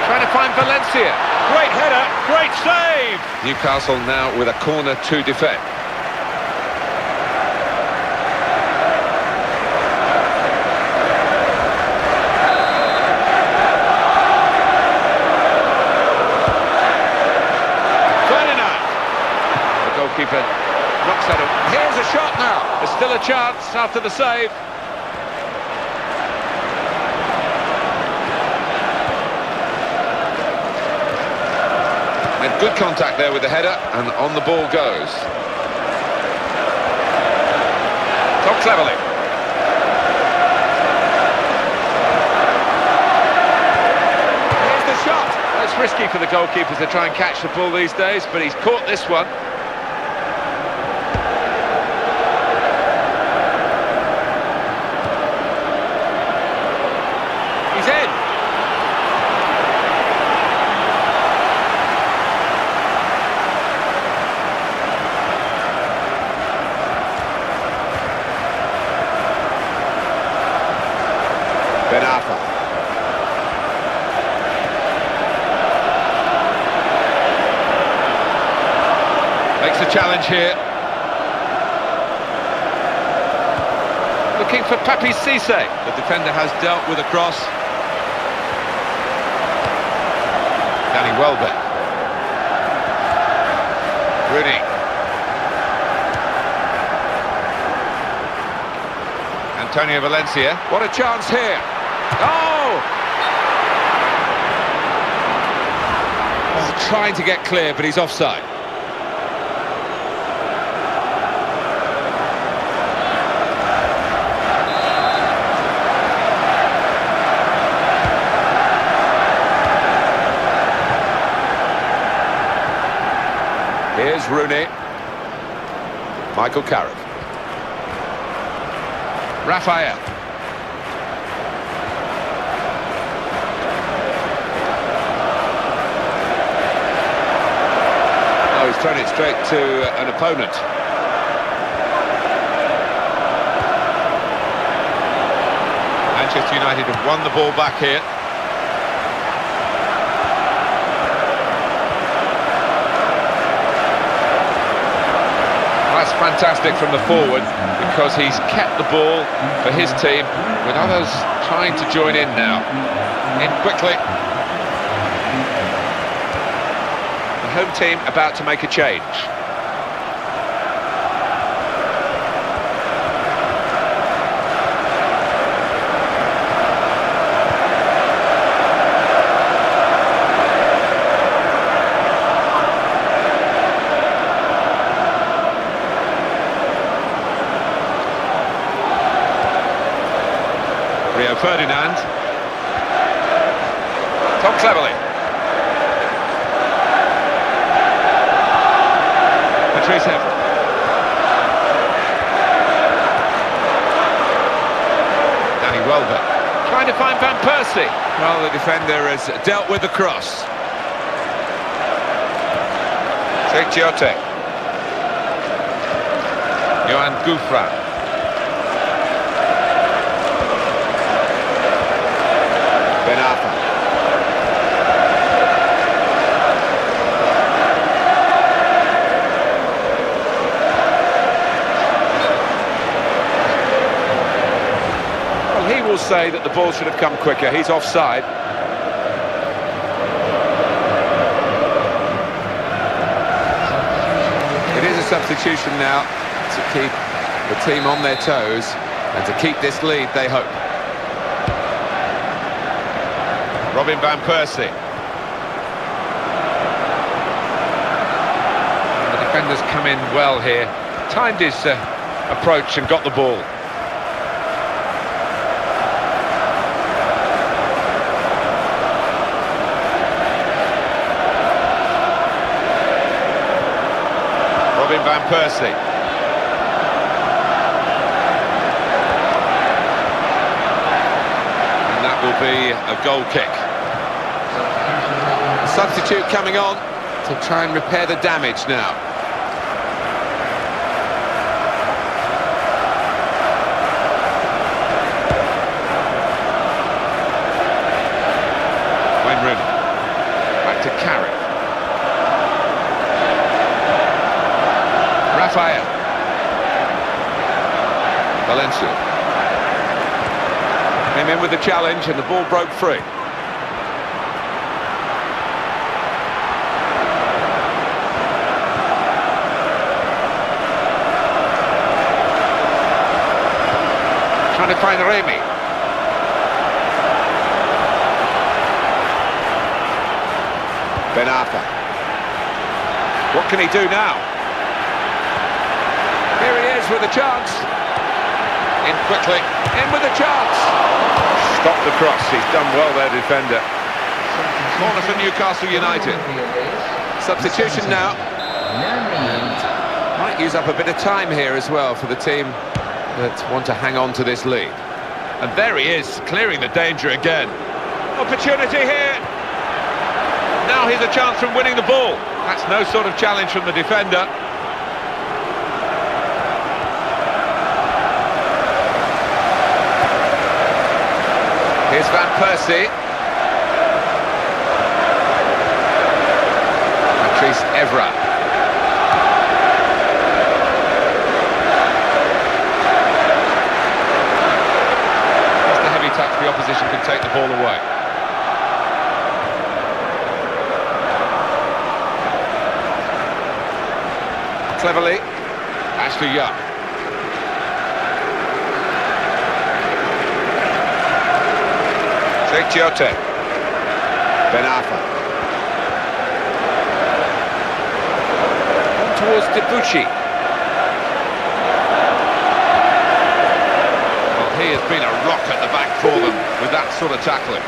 Trying to find Valencia. Great header, great save! Newcastle now with a corner to defend. Ferdinand. The goalkeeper knocks at him. Here's a shot now. There's still a chance after the save. And good contact there with the header, and on the ball goes. Top cleverly. Here's the shot. Well, it's risky for the goalkeepers to try and catch the ball these days, but he's caught this one. He's in. Ben-Arfa. Makes a challenge here. Looking for Papi Cisse. The defender has dealt with a cross. Danny Welbeck. Rooney. Antonio Valencia. What a chance here. Oh! trying to get clear, but he's offside. Here's Rooney. Michael Carrick. Raphael. Oh, he's thrown it straight to an opponent. Manchester United have won the ball back here. That's fantastic from the forward, because he's kept the ball for his team, with others trying to join in now. In quickly. The home team about to make a change. Rio Ferdinand. Tom Cleverley. Patrice Evra. Danny Welbeck. Trying to find Van Persie. Well, the defender has dealt with the cross. Sekiote. Johan Gouffran. Ben-Arfa. Well, he will say that the ball should have come quicker. He's offside. It is a substitution now to keep the team on their toes and to keep this lead, they hope. Robin Van Persie. And the defenders come in well here. Timed his approach and got the ball. Robin Van Persie. And that will be a goal kick. Substitute coming on to try and repair the damage now. Wayne Rooney. Back to Carrick. Raphael. Valencia. Came in with the challenge and the ball broke free. Trying to find Remy. Ben-Arfa. What can he do now? Here he is with a chance. In quickly. In with a chance. Stop the cross. He's done well there, defender. Corner for Newcastle United. Substitution now. And might use up a bit of time here as well for the team that want to hang on to this lead. And there he is, clearing the danger again. Opportunity here. Now here's a chance from winning the ball. That's no sort of challenge from the defender. Here's Van Persie. Patrice Evra. The opposition can take the ball away. Cleverly. Ashley Young. Sekiote. Ben-Arfa. towards Debuchy. Well, he has been a rock at the back for them with that sort of tackling.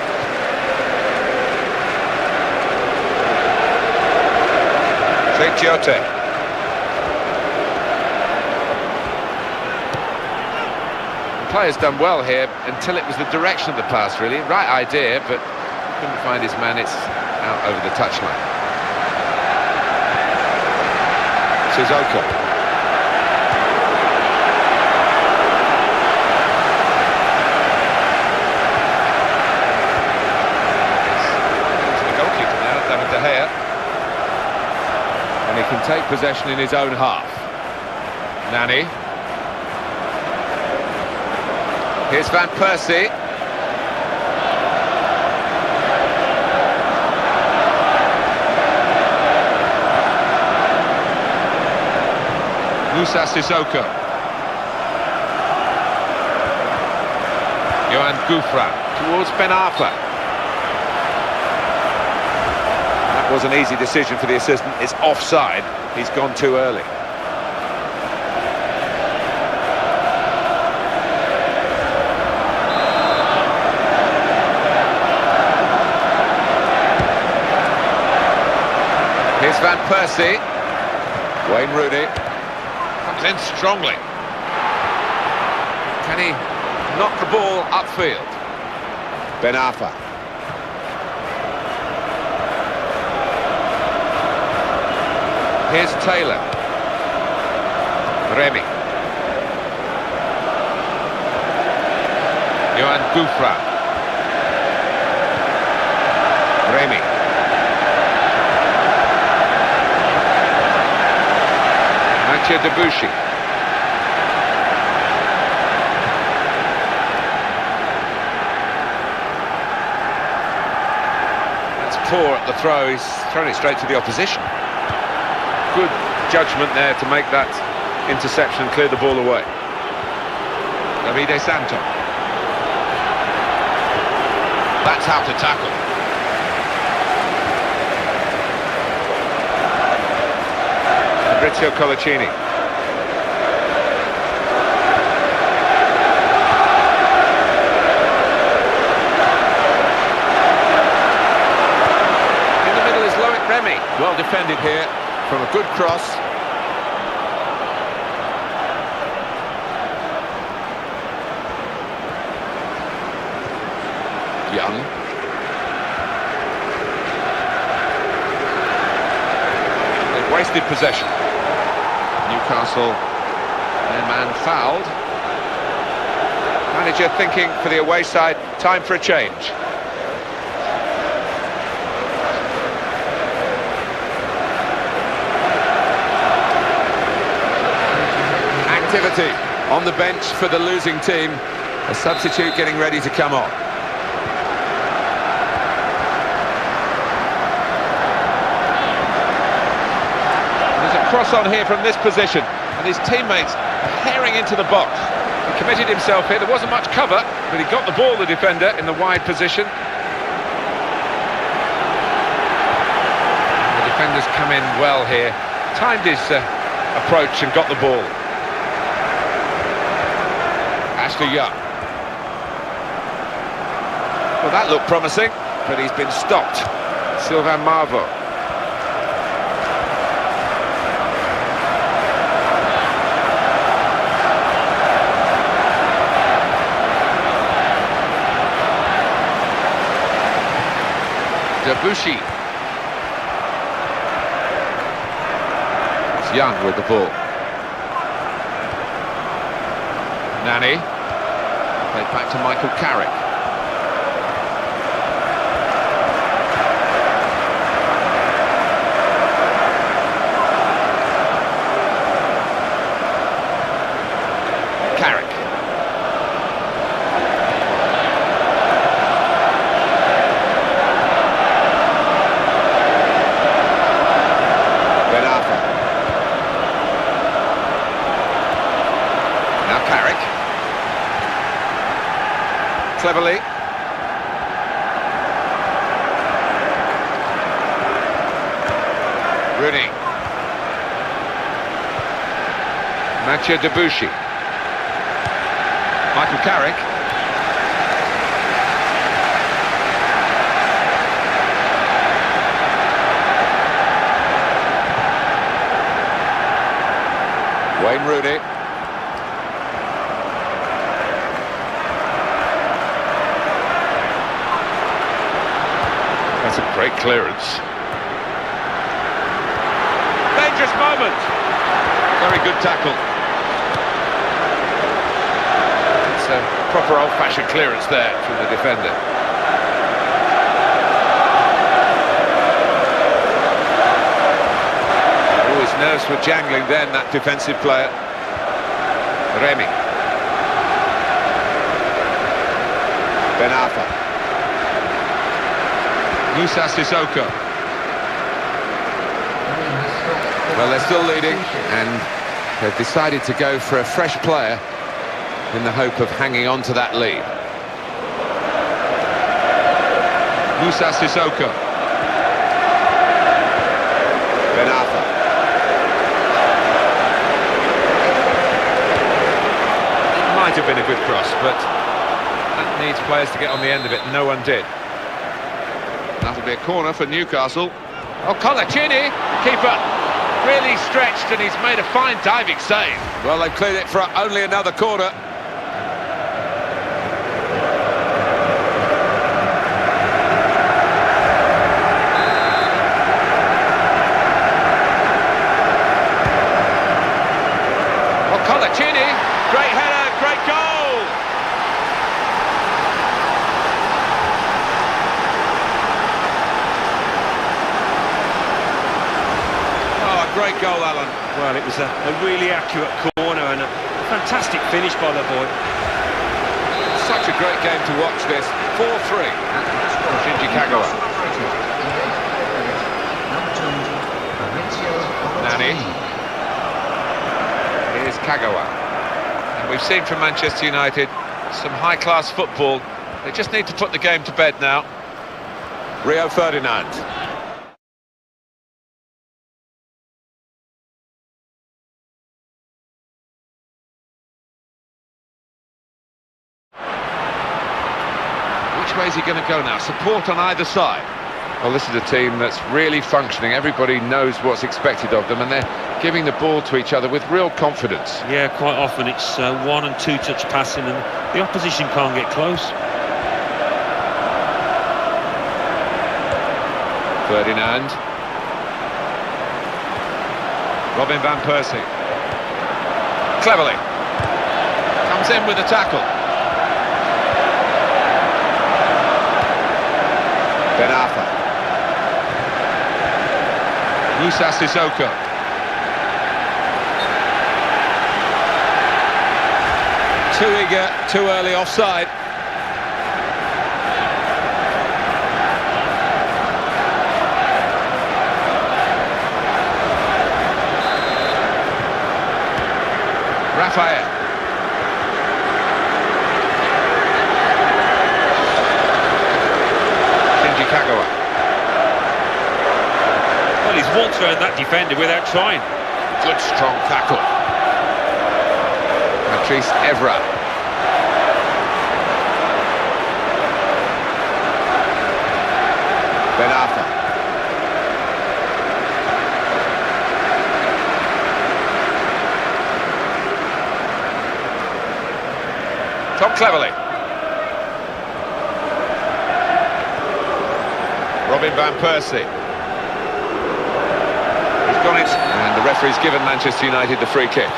Giote. The player's done well here until it was the direction of the pass, really. Right idea, but couldn't find his man. It's out over the touchline. Sissoko. To the goalkeeper now, David De Gea. And he can take possession in his own half. Nani. Here's Van Persie. Moussa Sissoko. Yohan Gouffran towards Ben Arfa. That was an easy decision for the assistant. It's offside. He's gone too early. Here's Van Persie. Wayne Rooney comes in strongly. Can he knock the ball upfield? Ben Arfa. Here's Taylor. Remy. Yohan Gouffran. Remy. Debuchy. That's poor at the throw. He's thrown it straight to the opposition. Good judgment there to make that interception and clear the ball away. Davide Santo. That's how to tackle. Fabrizio Colaccini. In the middle is Loic Remy. Well defended here from a good cross. Young. They've wasted possession. Newcastle, their man fouled. Manager thinking for the away side, time for a change. Activity on the bench for the losing team. A substitute getting ready to come on. Cross on here from this position, and his teammates herring into the box. He committed himself here. There wasn't much cover, but he got the ball, the defender, in the wide position. The defenders come in well here, timed his approach and got the ball. Ashley Young. Well, that looked promising, but he's been stopped. Sylvain Marveau. Debuchy. It's Young with the ball. Nani. Played back to Michael Carrick. Carrick. Cleverly. Rooney. Mathieu Debuchy. Michael Carrick. Wayne Rooney. That's a great clearance. Dangerous moment. Very good tackle. It's a proper old-fashioned clearance there from the defender. Oh, his nerves were jangling then, that defensive player. Remy. Ben Arfa. Moussa Sissoko. Well, they're still leading, and they've decided to go for a fresh player in the hope of hanging on to that lead. Moussa Sissoko. Ben Arfa. It might have been a good cross, but that needs players to get on the end of it. No one did. That'll be a corner for Newcastle. Oh, Colaccini, keeper, really stretched, and he's made a fine diving save. Well, they've cleared it for only another corner. Well, Colaccini, great header, great goal. Great goal, Alan. Well, it was a really accurate corner and a fantastic finish by the boy. Such a great game to watch this. 4-3. Shinji Kagawa. Nani. Here's Kagawa. And we've seen from Manchester United some high-class football. They just need to put the game to bed now. Rio Ferdinand. Which way is he going to go now? Support on either side. Well, this is a team that's really functioning. Everybody knows what's expected of them, and they're giving the ball to each other with real confidence. Yeah, quite often it's 1- and 2-touch passing, and the opposition can't get close. Ferdinand. Robin van Persie. Cleverly. Comes in with the tackle. Ben Arfa. Moussa Sissoko. Too eager, too early offside. Raphael. Shinji Kagawa. Well, he's walked around that defender without trying. Good strong tackle. Patrice Evra. Ben Arfa. Tom Cleverly. Robin van Persie. He's got it, and the referee's given Manchester United the free kick.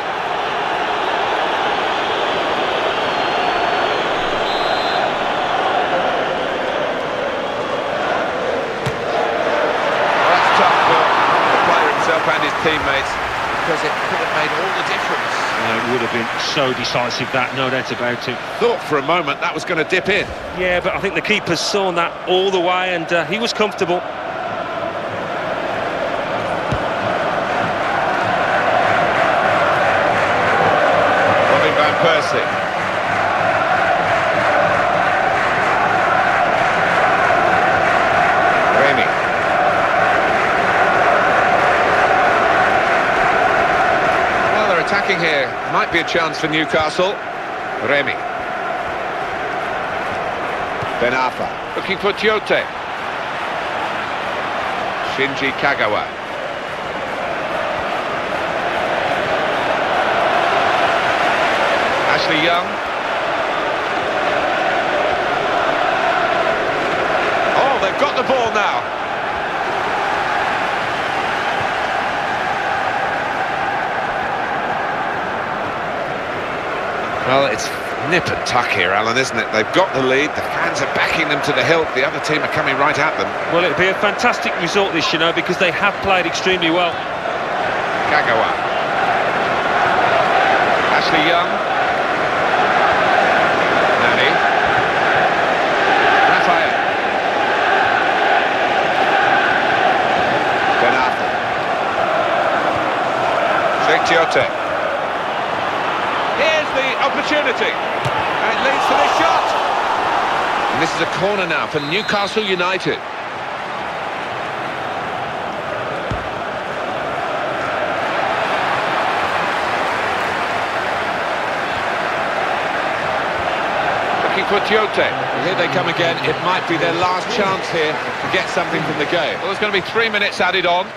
Well, that's tough for the player himself and his teammates, because it could have made all the difference. It would have been so decisive, that, no doubt about it. Thought for a moment that was going to dip in. Yeah, but I think the keeper saw that all the way, and he was comfortable. Robin van Persie. Remy. Well, they're attacking here Might be a chance for Newcastle. Remy. Ben Arfa. Looking for Tiote. Shinji Kagawa. Ashley Young. Oh, they've got the ball now. Well, it's nip and tuck here, Alan, isn't it? They've got the lead, the fans are backing them to the hilt, the other team are coming right at them. Well, it'd be a fantastic result this, you know, because they have played extremely well. Kagawa. Ashley Young. Nani. Raphael. Ben Arfa. Sheikh Tiote. Here's the opportunity. And it leads to this shot. And this is a corner now for Newcastle United. Looking for Tiote. Here they come again. It might be their last chance here to get something from the game. Well, there's going to be 3 minutes added on.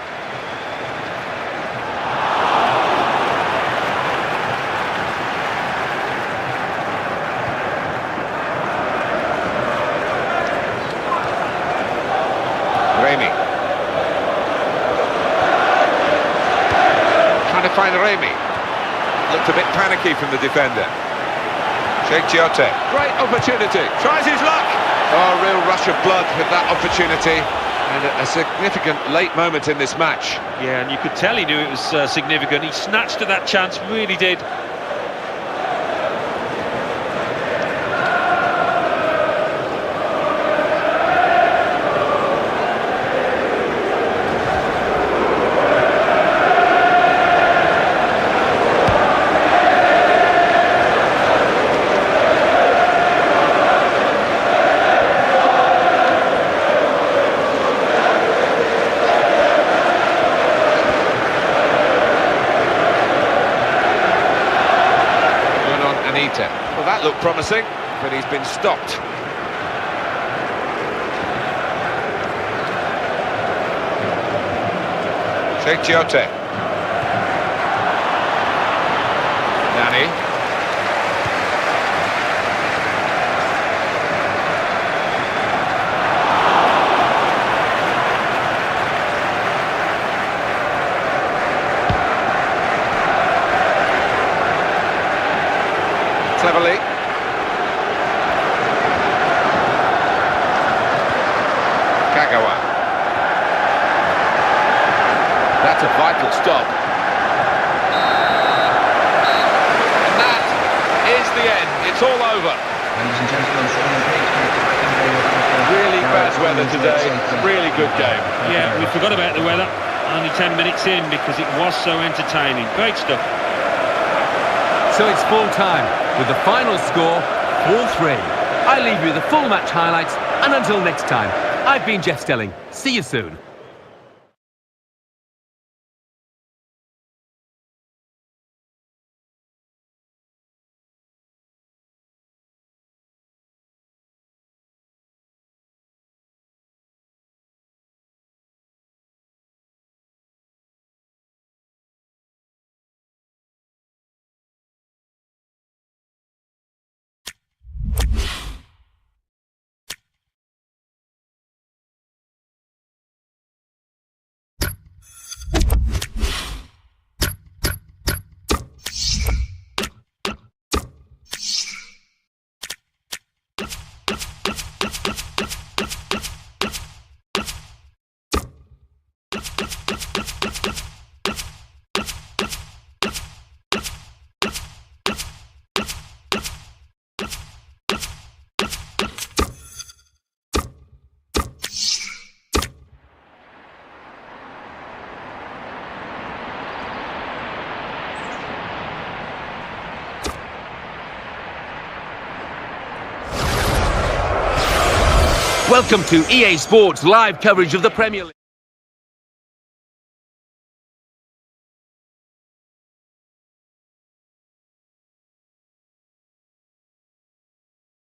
Remy. Trying to find Remy. Looked a bit panicky from the defender. Sheikh Tiote. Great opportunity. Tries his luck. Oh, a real rush of blood with that opportunity. And a significant late moment in this match. Yeah, and you could tell he knew it was significant. He snatched at that chance, really did. Well, that looked promising, but he's been stopped. Sheikh Tiote. Nani. Cleverly. Kagawa. That's a vital stop. And that is the end. It's all over. Ladies and gentlemen, from the pitch, Really bad weather today. Really good game. Yeah, we forgot about the weather. Only 10 minutes in because it was so entertaining. Great stuff. So it's full time, with the final score 4-3. I leave you the full match highlights, and until next time, I've been Jeff Stelling. See you soon. Welcome to EA Sports live coverage of the Premier League.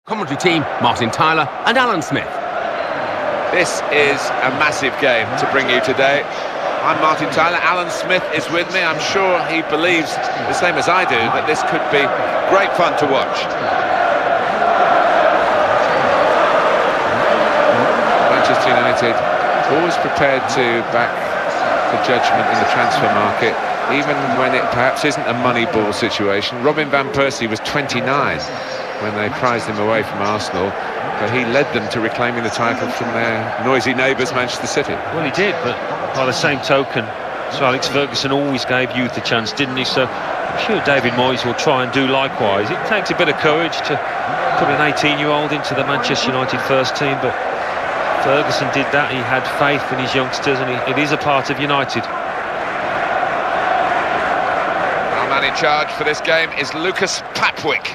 Commentary team, Martin Tyler and Alan Smith. This is a massive game to bring you today. I'm Martin Tyler, Alan Smith is with me. I'm sure he believes the same as I do that this could be great fun to watch. Manchester United always prepared to back the judgment in the transfer market, even when it perhaps isn't a money ball situation. Robin van Persie was 29 when they prized him away from Arsenal, but he led them to reclaiming the title from their noisy neighbours, Manchester City. Well, he did, but by the same token, Sir Alex Ferguson always gave youth a chance, didn't he? So I'm sure David Moyes will try and do likewise. It takes a bit of courage to put an 18-year-old into the Manchester United first team, but Ferguson did that. He had faith in his youngsters, and it is a part of United. Our man in charge for this game is Lucas Papwick.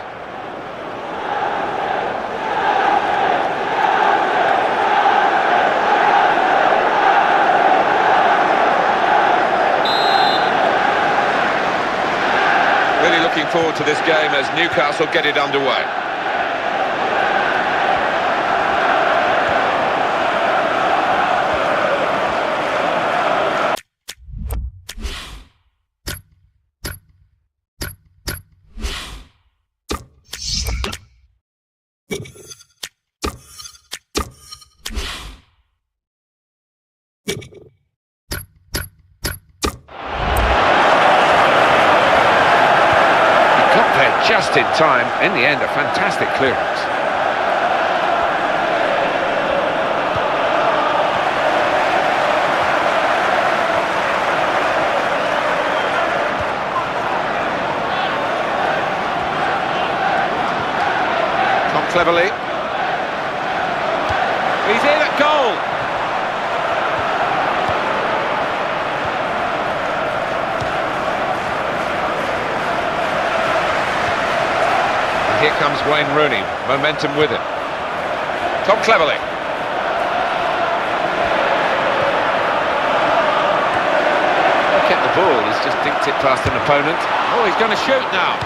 Really looking forward to this game as Newcastle get it underway. Just in time, in the end, a fantastic clearance. Tom cleverly. He's in at goal. Here comes Wayne Rooney, momentum with him. Tom cleverly. Look at the ball, he's just dinked it past an opponent. Oh, he's going to shoot now.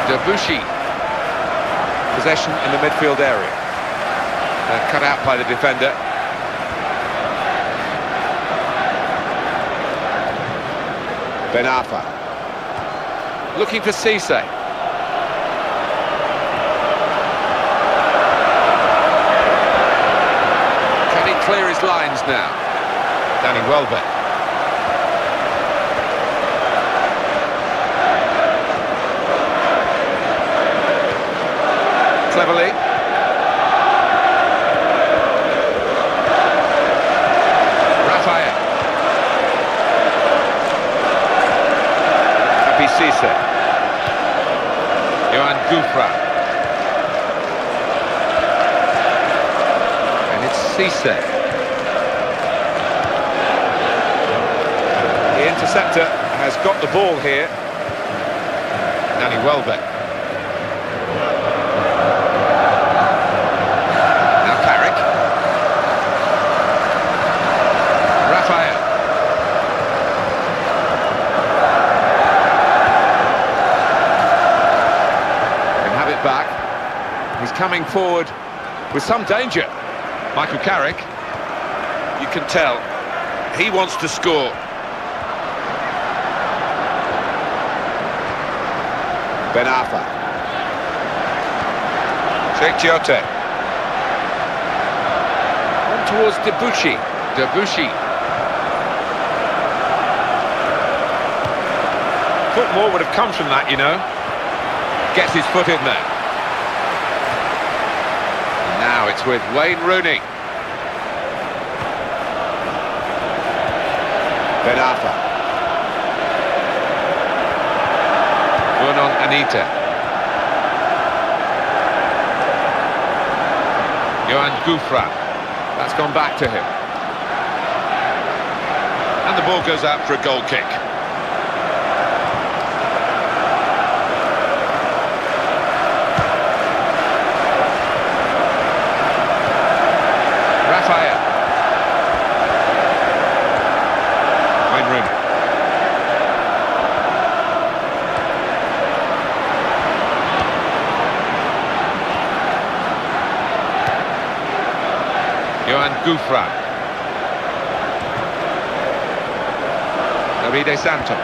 Debuchy. Possession in the midfield area. Cut out by the defender. Ben Arfa. Looking for Cisse. Can he clear his lines now? Danny Welbeck. Cleverly. Raphael. Happy Cisse. Johan Gouffran. And it's Cisse. The interceptor has got the ball here. Danny Welbeck. Back. He's coming forward with some danger. Michael Carrick. You can tell he wants to score. Ben Arfa. Sheikh Tiote. On towards Debuchy. Debuchy. Thought more would have come from that, you know. Gets his foot in there. Now it's with Wayne Rooney. Ben Arfa. Vernon Anita. Johan Gouffran. That's gone back to him. And the ball goes out for a goal kick. Gouffran. Davide Santo.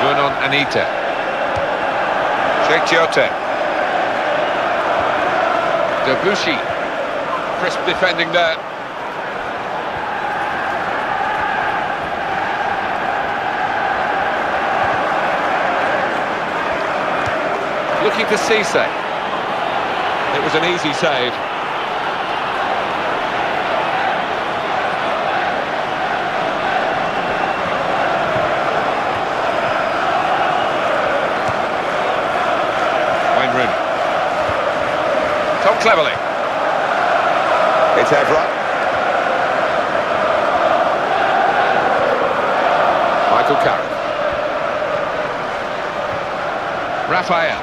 Vernon Anita. Cheick. Debuchy. Crisp defending there. Looking for Cisse. It was an easy save. Wayne Rooney. Tom Cleverley. It's Evra. Michael Carrick. Raphael.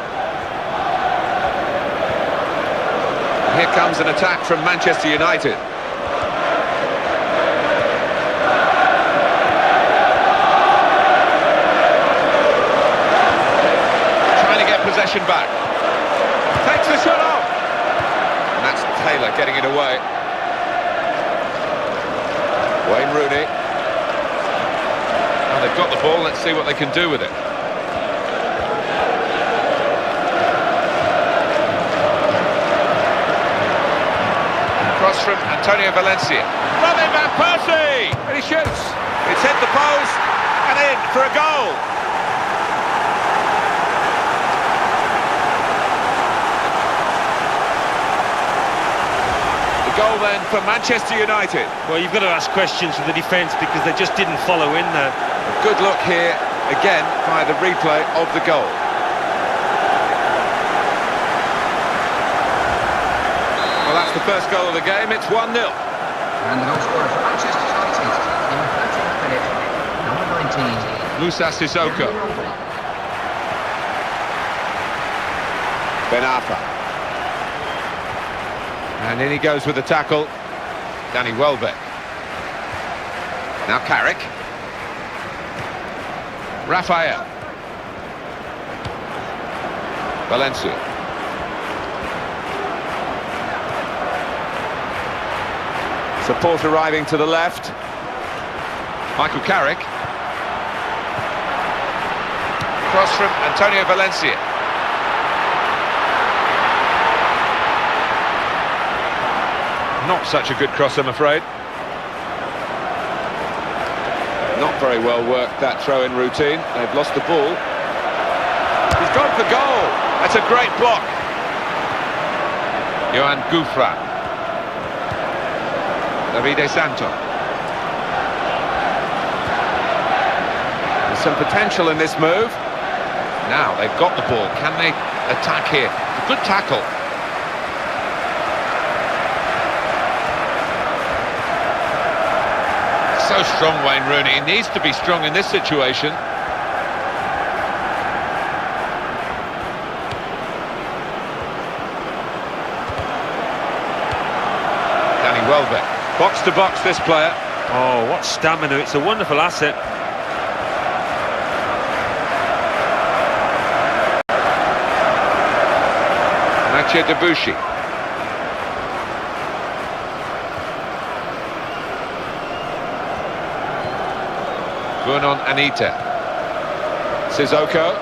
Here comes an attack from Manchester United. Trying to get possession back. Takes the shot off. And that's Taylor getting it away. Wayne Rooney. Now they've got the ball, let's see what they can do with it. Cross from Antonio Valencia. Robin Van Persie! And he shoots. It's hit the post and in for a goal. The goal then for Manchester United. Well, you've got to ask questions of the defence because they just didn't follow in there. A good look here again by the replay of the goal. Well, that's the first goal of the game. It's 1-0. And the goal scorer for Manchester United in the 13th minute, number 19. Moussa Sissoko. Ben Arfa. And in he goes with the tackle. Danny Welbeck. Now Carrick. Raphael. Valencia. Support arriving to the left. Michael Carrick. Cross from Antonio Valencia. Not such a good cross, I'm afraid. Not very well worked, that throw-in routine. They've lost the ball. He's gone for goal. That's a great block. Yohan Gouffran. Davide Santo. There's some potential in this move. Now they've got the ball. Can they attack here? A good tackle. So strong, Wayne Rooney. He needs to be strong in this situation. Danny Welbeck. Box to box, this player. Oh, what stamina. It's a wonderful asset. Mathieu Debuchy. Vernon Anita. Sissoko.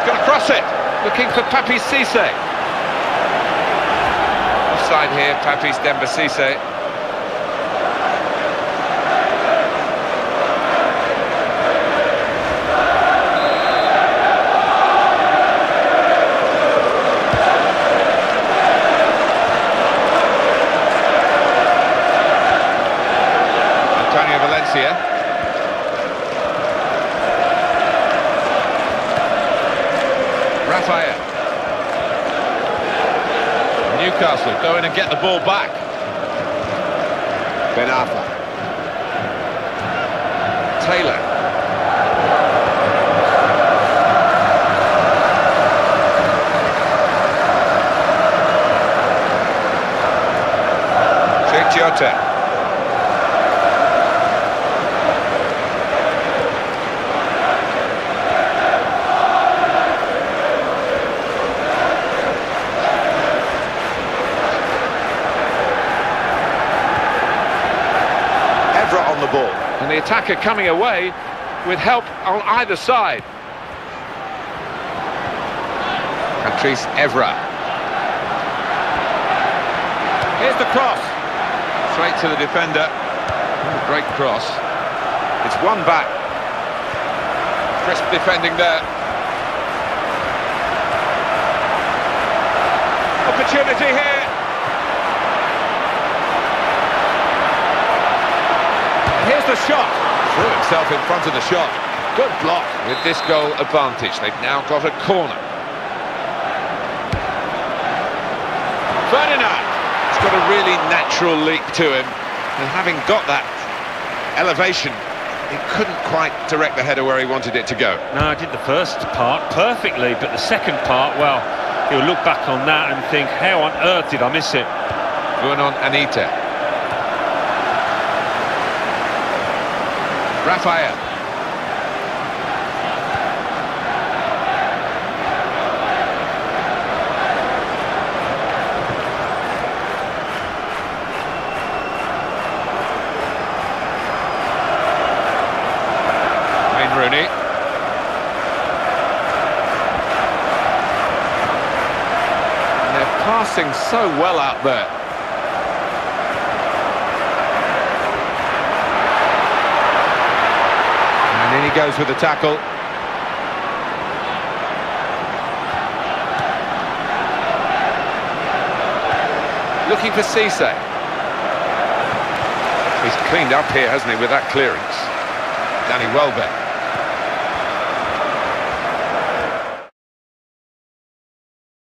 Going to cross it. Looking for Papi Cisse. Offside here, Papis Demba Cisse. Antonio Valencia. Raphael. Newcastle go in and get the ball back. Ben Arfa. Taylor. Cheick. the attacker coming away with help on either side. Patrice Evra. Here's the cross. Straight to the defender. Oh, great cross. It's one back. Crisp defending there. Opportunity here. And here's the shot. Threw himself in front of the shot. Good block with this goal advantage. They've now got a corner. Ferdinand. He's got a really natural leap to him. And having got that elevation, he couldn't quite direct the header where he wanted it to go. No, I did the first part perfectly, but the second part, well, he'll look back on that and think, how on earth did I miss it? Vernon Anita. Raphael. Rooney. And they're passing so well out there. And in he goes with the tackle. Looking for Cisse. He's cleaned up here, hasn't he, with that clearance. Danny Welbeck.